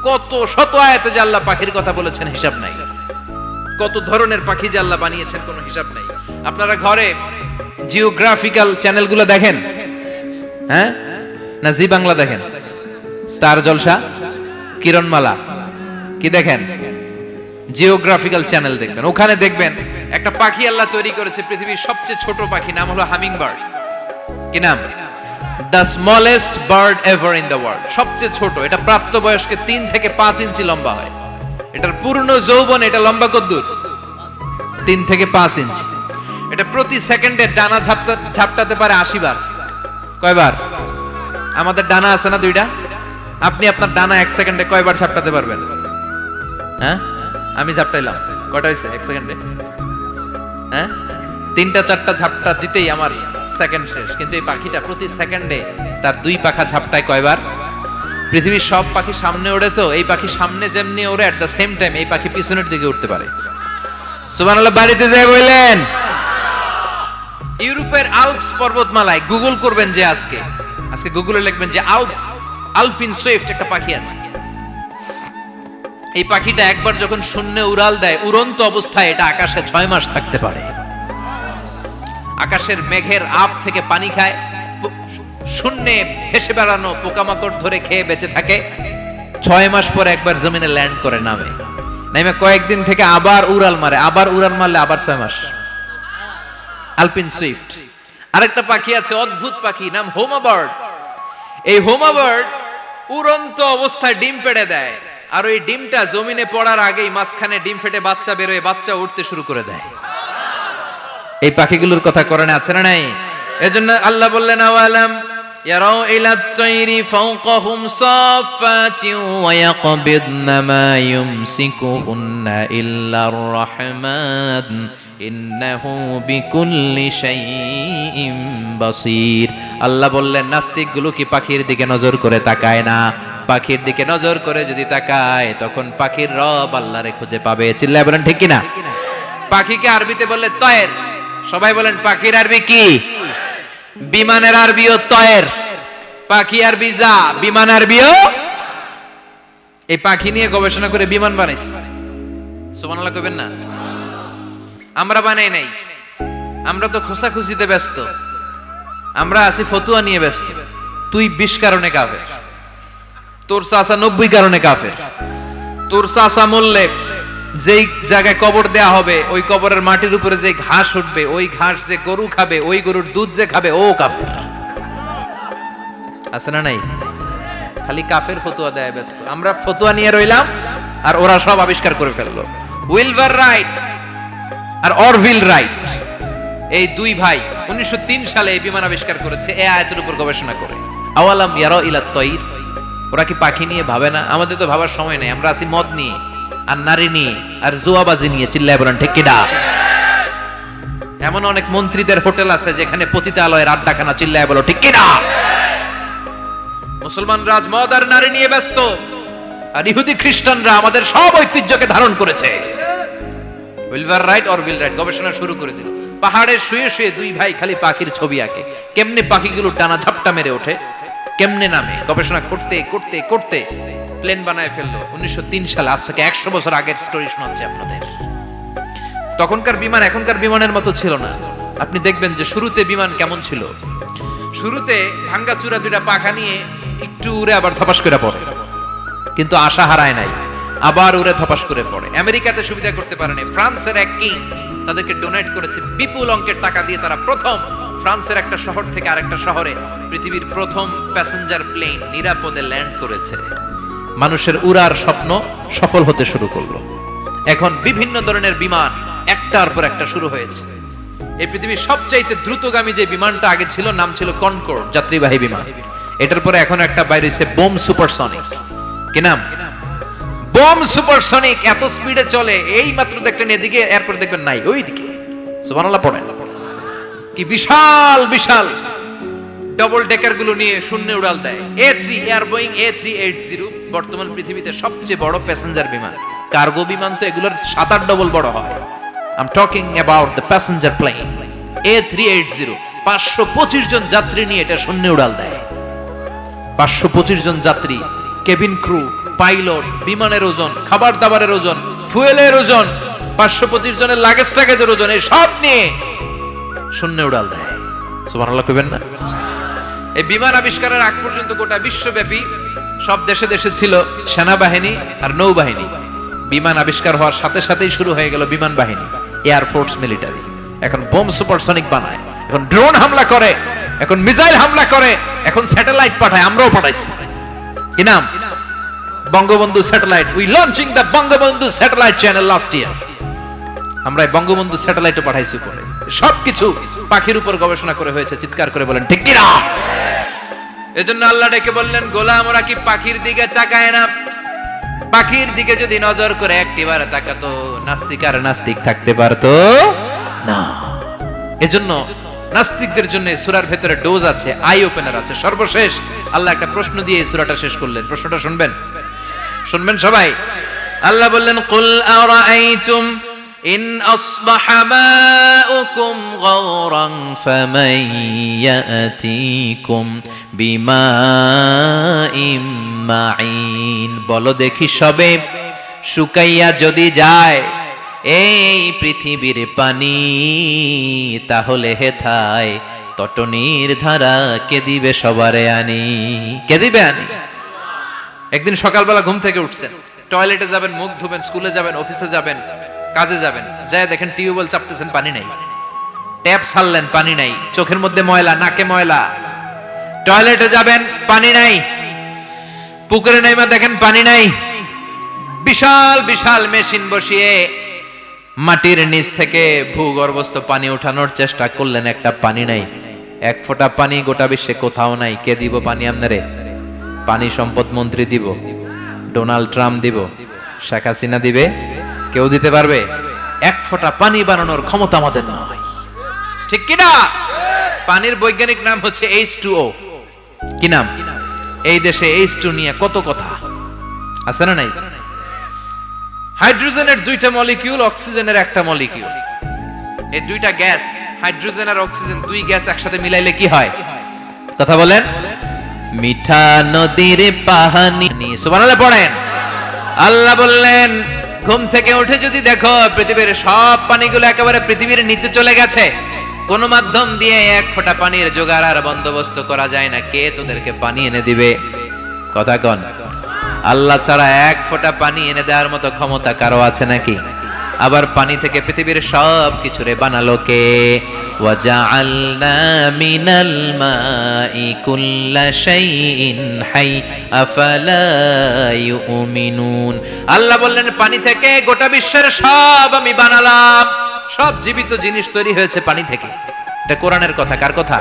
কত শত আয়াতে যে আল্লাহ পাখির কথা বলেছেন হিসাব নাই। কত ধরনের পাখি যে আল্লাহ বানিয়েছেন কোনো হিসাব নাই। আপনারা ঘরে জিওগ্রাফিক্যাল চ্যানেলগুলো দেখেন? হ্যাঁ, না জি বাংলা দেখেন? স্টার জলসা, কিরণমালা, কি দেখেন? জিওগ্রাফিক্যাল চ্যানেল দেখবেন। ওখানে দেখবেন একটা পাখি আল্লাহ তৈরি করেছে, পৃথিবীর সবচেয়ে ছোট পাখি, নাম হলো হামিং বার্ড। কি নাম? The smallest bird ever in the world. সবচেয়ে ছোট। এটা প্রাপ্তবয়স্কে 3 থেকে 5 ইঞ্চি লম্বা হয়। এটার পূর্ণ যৌবন এটা লম্বা কতদূর? 3 থেকে 5 ইঞ্চি। এটা প্রতি সেকেন্ডে ডানা ঝাপটাতে পারে 80 বার। কয়বার? আমাদের ডানা আছে না 2টা? আপনি আপনার ডানা 1 সেকেন্ডে কয়বার ঝাপটাতে পারবেন? হ্যাঁ, আমি ঝাপটাইলাম, কয়টা হয়েছে 1 সেকেন্ডে? হ্যাঁ, 3টা 4টা ঝাপটা দিতেই আমার সেকেন্ড শেষ। কিন্তু এই পাখিটা প্রতি সেকেন্ডে তার 2 পাখা ঝাপটায় কয়বার? পৃথিবীর সব পাখি সামনে ওড়ে, তো এই পাখি সামনে যেমনি ওড়ে, এট দ্য সেম টাইম এই পাখি পিছনের দিকে উঠতে পারে। সুবহানাল্লাহ। বাড়িতে যায় বললেন। ইউরোপের আল্পস পর্বতমালায় গুগল করবেন যে আজকে গুগলে লিখবেন যে আলপিন সুইফট একটা পাখি আছে। এই পাখিটা একবার যখন শূন্যে উড়াল দেয়, উড়ন্ত অবস্থায় এটা আকাশে 6 মাস থাকতে পারে। আকাশের মেঘের আপ থেকে পানি খায়, শূন্যে ভেসে বেড়ানো পোকামাকড় ধরে খেয়ে বেঁচে থাকে। 6 মাস পর একবার জমিনে ল্যান্ড করে, নামে কয়েকদিন থেকে আবার উড়াল মারে, আবার উড়াল মারলে আবার 6 মাস। আলপিন সুইফট। আরেকটা পাখি আছে, অদ্ভুত পাখি, নাম হোমা বার্ড। এই হোমা বার্ড উড়ন্ত অবস্থায় ডিম পেড়ে দেয়, আর ওই ডিমটা জমিনে পড়ার আগেই মাঝখানে ডিম ফেটে বাচ্চা বেরোয়, বাচ্চা উঠতে শুরু করে দেয়। এই পাখিগুলোর কথা কোরআনে আছে না নাই? এজন্য আল্লাহ বললেন আওয়ালাম ইয়ারাউ ইলাত তাইরি ফাওকাহুম সাফাতিন ওয়া ইয়াকবিদনা মা ইউমসিকুহুন্না ইল্লার রাহমান ইন্নাহু বিকুল্লি শাইইন বাসীর। আল্লাহ বললেন নাস্তিকগুলো কি পাখির দিকে নজর করে তাকায় না? পাখির দিকে নজর করে যদি তাকায় তখন পাখির রব আল্লাহরে খুঁজে পাবে। চিল্লায় বলেন ঠিক কিনা? পাখিকে আরবিতে বললে তয়ের। সবাই বলেন পাখির আরবি কি? বিমানের আরবিও তয়ের। পাখি আরবি যা, বিমান আরবিও। এই পাখি নিয়ে গবেষণা করে বিমান বানাইছে। সুবহানাল্লাহ কইবেন না? আমরা বানাই নাই, আমরা তো খোঁচাখুচিতে ব্যস্ত, আমরা আছি ফতুয়া নিয়ে ব্যস্ত। তুই 20 কারণে কাফের, তোর চাচা 90 কারণে কাফের। তোর চাচা মরলে যেই জায়গায় কবর দেয়া হবে ওই কবরের মাটির উপরে যে ঘাস উঠবে, ওই ঘাস যে গরু খাবে, ওই গরুর দুধ যে খাবে ও কাফের। আছে না নাই? খালি কাফের ফতুয়া দেয় ব্যস্ত। আমরা ফতুয়া নিয়ে রইলাম আর ওরা সব আবিষ্কার করে ফেললো। উইলবার রাইট আর অরভিল রাইট, এই দুই ভাই 1903 সালে এই বিমান আবিষ্কার করেছে এই আয়াতের উপর গবেষণা করে। আওয়ালাম ইয়ারা ইলাত তাইর, ওরা কি পাখি নিয়ে ভাবে না? আমাদের তো ভাবার সময় নেই, আমরা আছি মদ নিয়ে আর নারী নিয়ে আর জুয়াবাজি নিয়ে। চিল্লায় বলেন ঠিক কিনা? এমন অনেক মন্ত্রীদের হোটেল আছে যেখানে পতিতালয়ের আড্ডাখানা। চিল্লায় বলো ঠিক কিনা? মুসলমান রাজ মদ আর নারী নিয়ে ব্যস্ত, আর ইহুদি খ্রিস্টানরা আমাদের সব ঐতিহ্যকে ধারণ করেছে। উইলবার রাইট অরভিল রাইট গবেষণা শুরু করে দিল। পাহাড়ে শুয়ে শুয়ে দুই ভাই খালি পাখির ছবি আঁকে, কেমনে পাখিগুলো টানা ঝাপটা মেরে ওঠে, কেমনে নামে। গবেষণা করতে করতে করতে প্লেন বানায় ফেললো 1903 সালে। আজ থেকে 100 বছর আগের স্টোরি শোনাচ্ছি আপনাদের। তখনকার বিমান এখনকার বিমানের মতো ছিল না। আপনি দেখবেন যে শুরুতে বিমান কেমন ছিল। শুরুতে ভাঙ্গা চূড়া দুইটা পাখা নিয়ে একটু উড়ে আবার ধপাস করে পড়ে, কিন্তু আশা হারায় নাই, আবার উড়ে ধপাস করে পড়ে। আমেরিকাতে সুবিধা করতে পারেনি। ফ্রান্সের এক কিং তাদেরকে ডোনেট করেছে বিপুল অঙ্কের টাকা দিয়ে। তারা প্রথম ফ্রান্সের একটা শহর থেকে আরেকটা শহরে পৃথিবীর প্রথম প্যাসেঞ্জার প্লেন নিরাপদে ল্যান্ড করেছে। মানুষের উড়ার স্বপ্ন সফল হতে শুরু করলো। এখন বিভিন্ন ধরনের বিমান একটার পর একটা শুরু হয়েছে। এই পৃথিবীর সবচাইতে দ্রুতগামী যে বিমানটা আগে ছিল নাম ছিল কনকর্ড, যাত্রীবাহী বিমান। এটার পরে এখন একটা বাইরে হয়েছে বোম সুপারসনিক। কি নাম? Bomb supersonic. এত স্পিডে চলে, এই মাত্র দেখলেন এদিকে, এরপর দেখবেন নাই ওইদিকে। সুবহানাল্লাহ পড়েন। কি বিশাল বিশাল ডবল ডেকার গুলো নিয়ে শূন্যে উড়াল দেয়। A3 এয়ার বোয়িং A380 বর্তমান পৃথিবীতে সবচেয়ে বড় প্যাসেঞ্জার বিমান। কার্গো বিমান তো এগুলোর 7-8 ডবল বড় হয়। I'm talking about the passenger plane A380। 525 জন যাত্রী নিয়ে এটা শূন্যে উড়াল দেয়। 525 জন যাত্রী, কেবিন ক্রু, পাইলট, বিমানের ওজন, খাবার দাবারের ওজন, ফুয়েলের ওজন, 525 জনের লাগেজ টাগেজের ওজন, এই সব নিয়ে শূন্যে উড়াল দেয়। সুবহানাল্লাহ কইবেন না? এই বিমান আবিষ্কারের আগ পর্যন্ত গোটা বিশ্বব্যাপী সব দেশে দেশে ছিল সেনাবাহিনী আর নৌবাহিনী। বিমান আবিষ্কার হওয়ার সাথে সাথেই শুরু হয়ে গেল বিমান বাহিনী, এয়ার ফোর্স, মিলিটারি। এখন বোম সুপারসনিক বানায়, এখন ড্রোন হামলা করে, এখন মিসাইল হামলা করে, এখন স্যাটেলাইট পাঠায়। আমরাও পাঠাইছি। কি নাম? Bangabandhu satellite. We launching the Bangabandhu satellite channel last year. আমরা বঙ্গবন্ধু স্যাটেলাইটও পাঠাইছি উপরে। সবকিছু পাখির উপর গবেষণা করে হয়েছে। চিৎকার করে বলেন ঠিক কিনা? এজন্য আল্লাহ ডেকে বললেন, গোলাম ওরা কি পাখির দিকে তাকায় না? পাখির দিকে যদি নজর করে একটিবার তাকাতো, নাস্তিক আর নাস্তিক থাকতে পারতো না। এজন্য নাস্তিকদের জন্য সূরার ভেতরে ডোজ আছে, আই ওপেনার আছে। সর্বশেষ আল্লাহ একটা প্রশ্ন দিয়ে এই সূরাটা শেষ করলেন। প্রশ্নটা শুনবেন? শুনবেন সবাই? আল্লাহ বললেন, কুল আরাআইতুম ইন আসবাহা মাউকুম গাওরান ফামান ইয়াতিকুম বিমাইম মাইন। বলো দেখি সবে, শুকাইয়া যদি যায় এই পৃথিবীর পানি, তাহলে হেথায় তটনির ধারা কে দিবে সবারে আনি? কে দিবে আনি? একদিন সকালবেলা ঘুম থেকে উঠছেন, টয়লেটে যাবেন, মুখ ধুবেন, স্কুলে যাবেন, অফিসে যাবেন, কাজে যাবেন, যায় দেখেন টিউবওয়েল চাপতেছেন, পানি নাই। ট্যাপ ছাড়লেন, পানি নাই। চোখের মধ্যে ময়লা, নাকে ময়লা। টয়লেটে যাবেন, পানি নাই। পুকুরে নাইমা দেখেন পানি নাই, বিশাল বিশাল মেশিন বসিয়ে মাটির নিচ থেকে ভূগর্ভস্থ পানি ওঠানোর চেষ্টা করলেন, একটা পানি নাই, এক ফোঁটা পানি গোটা বিশ্বে কোথাও নাই। কে দিব পানি আপনারে? পানি সম্পদ মন্ত্রী দিব, ডোনাল্ড ট্রাম্প দিব, শেখ হাসিনা দিবে? কেউ দিতে পারবে? এক ফোঁটা পানি বানানোর ক্ষমতা আমাদের নয়, ঠিক কিনা? পানির বৈজ্ঞানিক নাম হচ্ছে H2O। কি নাম? এই দেশে H2 নিয়ে কত কথা আছে না নাই? হাইড্রোজেনের দুইটা মলিকিউল, অক্সিজেনের একটা মলিকিউল। এই দুইটা গ্যাস, হাইড্রোজেন আর অক্সিজেন, দুই গ্যাস একসাথে মিলাইলে কি হয়? কথা বলেন। মিঠা নদীর পানি, সুবহানাল্লাহ পড়েন। আল্লাহ বললেন ঘুম থেকে উঠে যদি দেখো পৃথিবীর সব পানিগুলো একেবারে পৃথিবীর নিচে চলে গেছে, কোন মাধ্যম দিয়ে এক ফোঁটা পানির জোগাড় আর বন্দোবস্ত করা যায় না, কে তোদেরকে পানি এনে দিবে? কথা কন। আল্লাহ ছাড়া এক ফোঁটা পানি এনে দেওয়ার মতো ক্ষমতা কারো আছে নাকি? আবার পানি থেকে পৃথিবীর সব কিছুরে বানালো কে? ওয়াজআলনা মিনাল মাই কুল্লা শাইইন হাই আফালা ইউমিনুন। আল্লাহ বললেন পানি থেকে গোটা বিশ্বের সব আমি বানালাম, সব জীবিত জিনিস তৈরি হয়েছে পানি থেকে। এটা কোরআনের কথা, কার কথা?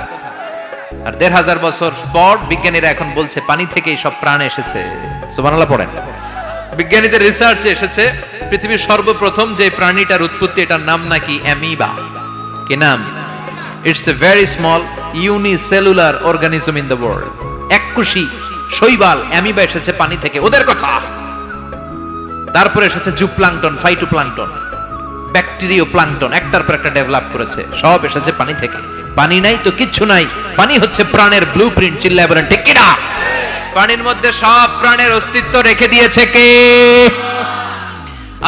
আর ১৫০০ বছর পর বিজ্ঞানীরা এখন বলছে পানি থেকেই সব প্রাণ এসেছে। সুবহানাল্লাহ পড়েন। বিজ্ঞানীদের রিসার্চে এসেছে পৃথিবীর সর্বপ্রথম যে প্রাণীটার উৎপত্তি, এটার নাম নাকি অ্যামিবা। কি নাম? It's a very small unicellular organism in the world. এককোষী শৈবাল অ্যামিবা এসেছে পানি থেকে, ওদের কথা। তারপরে এসেছে জুপ্লাঙ্কটন, ফাইটোপ্লাঙ্কটন, ব্যাকটেরিয়া প্লাঙ্কটন, একটার পর একটা ডেভেলপ করেছে, সব এসেছে পানি থেকে। পানি নাই তো কিচ্ছু নাই, পানি হচ্ছে প্রাণের ব্লুপ্রিন্ট। চিল্লায় বলেন ঠিক কিনা? পানির মধ্যে সব প্রাণের অস্তিত্ব রেখে দিয়েছে কে?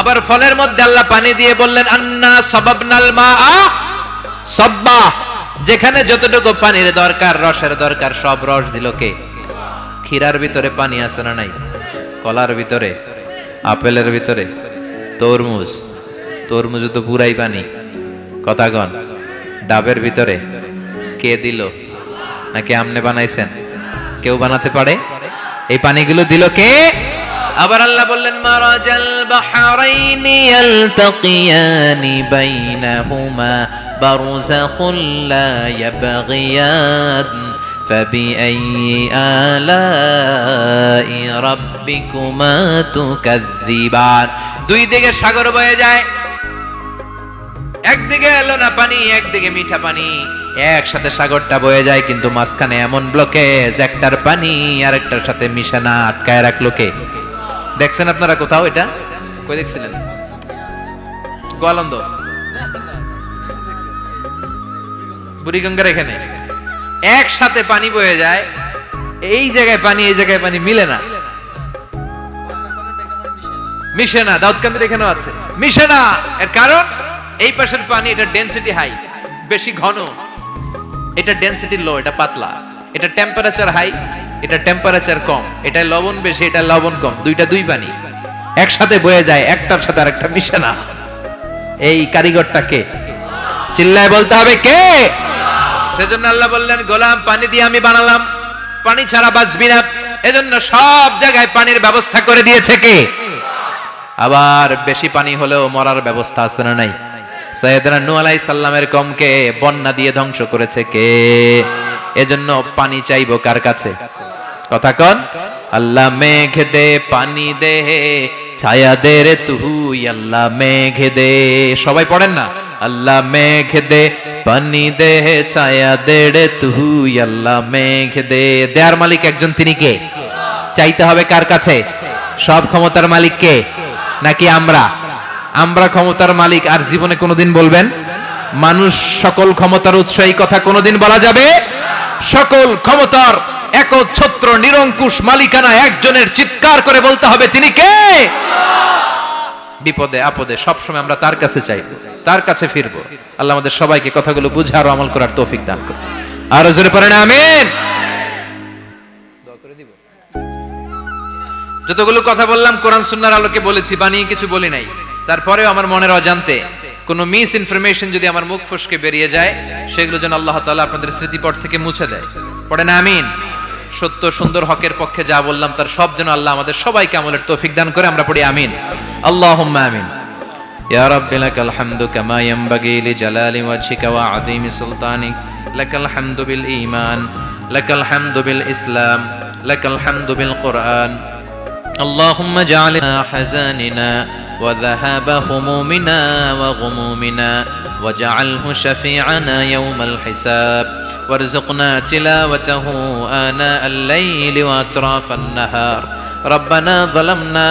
আবার ফলের মধ্যে আল্লাহ পানি দিয়ে বললেন আন্না সাবাবনাল মাআ সাব্বা। যেখানে যতটুকু পানির দরকার, রসের দরকার, সব রস দিল কে? ক্ষীরার ভিতরে পানি আছে না নাই? কলার ভিতরে, আপেলের ভিতরে, তরমুজ, তরমুজে তো পুরাই পানি। কথা কন। ডাবের ভিতরে কে দিল? নাকি আমনে বানাইছেন? কেউ বানাতে পারে? এই পানিগুলো দিল কে? আবার আল্লাহ বললেন মারাজাল বাহরাইনি ইয়ালতাকিয়ানি বাইনাহুমা বারযাখুল লা ইয়াবগিয়ান ফাবিআইয়ি আলাই রাব্বিকুমা তুকাযযিবান। দুই দিকে সাগর বয়ে যায়, একদিকে লোনা পানি, একদিকে মিঠা পানি, একসাথে সাগরটা বয়ে যায়, কিন্তু মাঝখানে এমন ব্লকেজ, একটার পানি আরেকটার সাথে মিশে না, আটকায় রাখলো কে? দেখছেন আপনারা কোথাও এটা? কই দেখছিলেন? গোয়ালন্দ, বুড়িগঙ্গার এখানে একসাথে পানি বয়ে যায়, এই জায়গায় পানি এই জায়গায় পানি মিলে না, মিশে না। দাউদকান্দির এখানেও আছে, মিশে না। এর কারণ এই পাশের পানি, এটা ডেনসিটি হাই, বেশি ঘন, এটা ডেনসিটি লো, এটা পাতলা, এটা টেম্পারেচার হাই, এটা টেম্পারেচার কম, এটা লবণ বেশি, এটা লবণ কম, দুইটা দুই পানি একসাথে বয়ে যায়, একটার সাথে আরেকটা মিশে না। এই কারিগরটা কে? চিল্লায় বলতে হবে কে? সেজন্য আল্লাহ বললেন গোলাম পানি দিয়ে আমি বানালাম, পানি ছাড়া বাঁচবি না, এজন্য সব জায়গায় পানির ব্যবস্থা করে দিয়েছে কে? আবার বেশি পানি হলেও মরার ব্যবস্থা আছে না নাই? সাইয়েদনা নূহ আলাইহিস সালামের কওমকে বন্যা দিয়ে ধ্বংস করেছে কে? এজন্য পানি চাইবো কার কাছে? কথা কন। আল্লাহ মেঘ দে পানি দে ছায়া দে রে তুই, আল্লাহ মেঘ দে। সবাই পড়েন না? আল্লাহ মেঘ দে পানি দে ছায়া দে রে তুই, আল্লাহ মেঘ দে। দেয়ার মালিক একজন, তিনি কে? চাইতে হবে কার কাছে? সব ক্ষমতার মালিক কে? নাকি আমরা? আমরা ক্ষমতার মালিক। আর জীবনে কোনোদিন বলবেন মানুষ সকল ক্ষমতার উৎস, এই কথা কোনোদিন বলা যাবে? সকল ক্ষমতার একচ্ছত্র নিরঙ্কুশ মালিকানা একজনের, চিৎকার করে বলতে হবে তিনি কে? বিপদে আপদে সবসময় আমরা তার কাছে চাই, তার কাছে ফিরবো। আল্লাহ আমাদের সবাইকে কথাগুলো বুঝে আরো আমল করার তৌফিক দান করুন। আরো জোরে পড়েন আমিন। যতগুলো কথা বললাম কোরআন সুন্নাহর আলোকে বলেছি, বানিয়ে কিছু বলি নাই। তারপরেও আমার মনের অজান্তে কোনো মিস ইনফরমেশন যদি আমার মুখ ফসকে বেরিয়ে যায়, সেগুলো যেন আল্লাহ তাআলা আপনাদের স্মৃতিপট থেকে মুছে দেয়। পড়েন আমিন। সত্য সুন্দর হকের পক্ষে যা বললাম তার সব যেন আল্লাহ আমাদের সবাইকে আমলের তৌফিক দান করে। আমরা পড়ি আমিন, আল্লাহুম্মা আমিন। ইয়া রাব্বি লাকাল হামদু কামা ইয়ানবাগি লিজালালি ওয়াজহিকা ওয়া আযীমি সুলতানিক, লাকাল হামদু বিল ঈমান, লাকাল হামদু বিল ইসলাম, লাকাল হামদু বিল কুরআন। اللهم اجعلنا حزاننا وذهاب همومنا وغمومنا واجعله شفيعنا يوم الحساب وارزقنا تلاوته آناء الليل وأطراف النهار. ربنا ظلمنا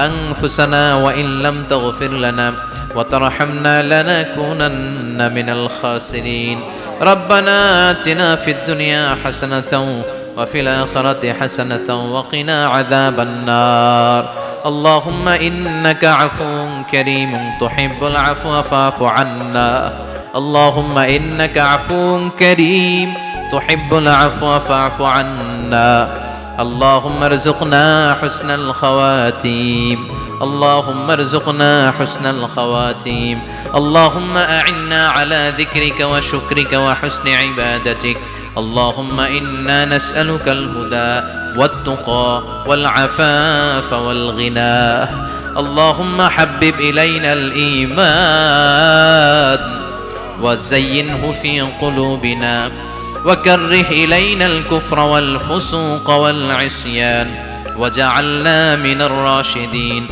أنفسنا وإن لم تغفر لنا وترحمنا لنكونن من الخاسرين. ربنا آتنا في الدنيا حسنة وفي الآخرة حسنة وقنا عذاب النار. اللهم إنك عفو كريم تحب العفو فاعف عنا. اللهم إنك عفو كريم تحب العفو فاعف عنا. اللهم ارزقنا حسن الخواتيم. اللهم ارزقنا حسن الخواتيم. اللهم أعنا على ذكرك وشكرك وحسن عبادتك. اللهم إنا نسألك الهدى والتقى والعفاف والغنى. اللهم حبب إلينا الإيمان وزينه في قلوبنا وكره إلينا الكفر والفسوق والعصيان وجعلنا من الراشدين.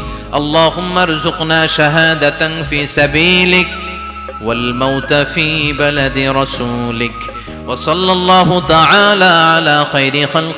اللهم ارزقنا شهادة في سبيلك والموت في بلد رسولك. وصلى الله تعالى على خير خلق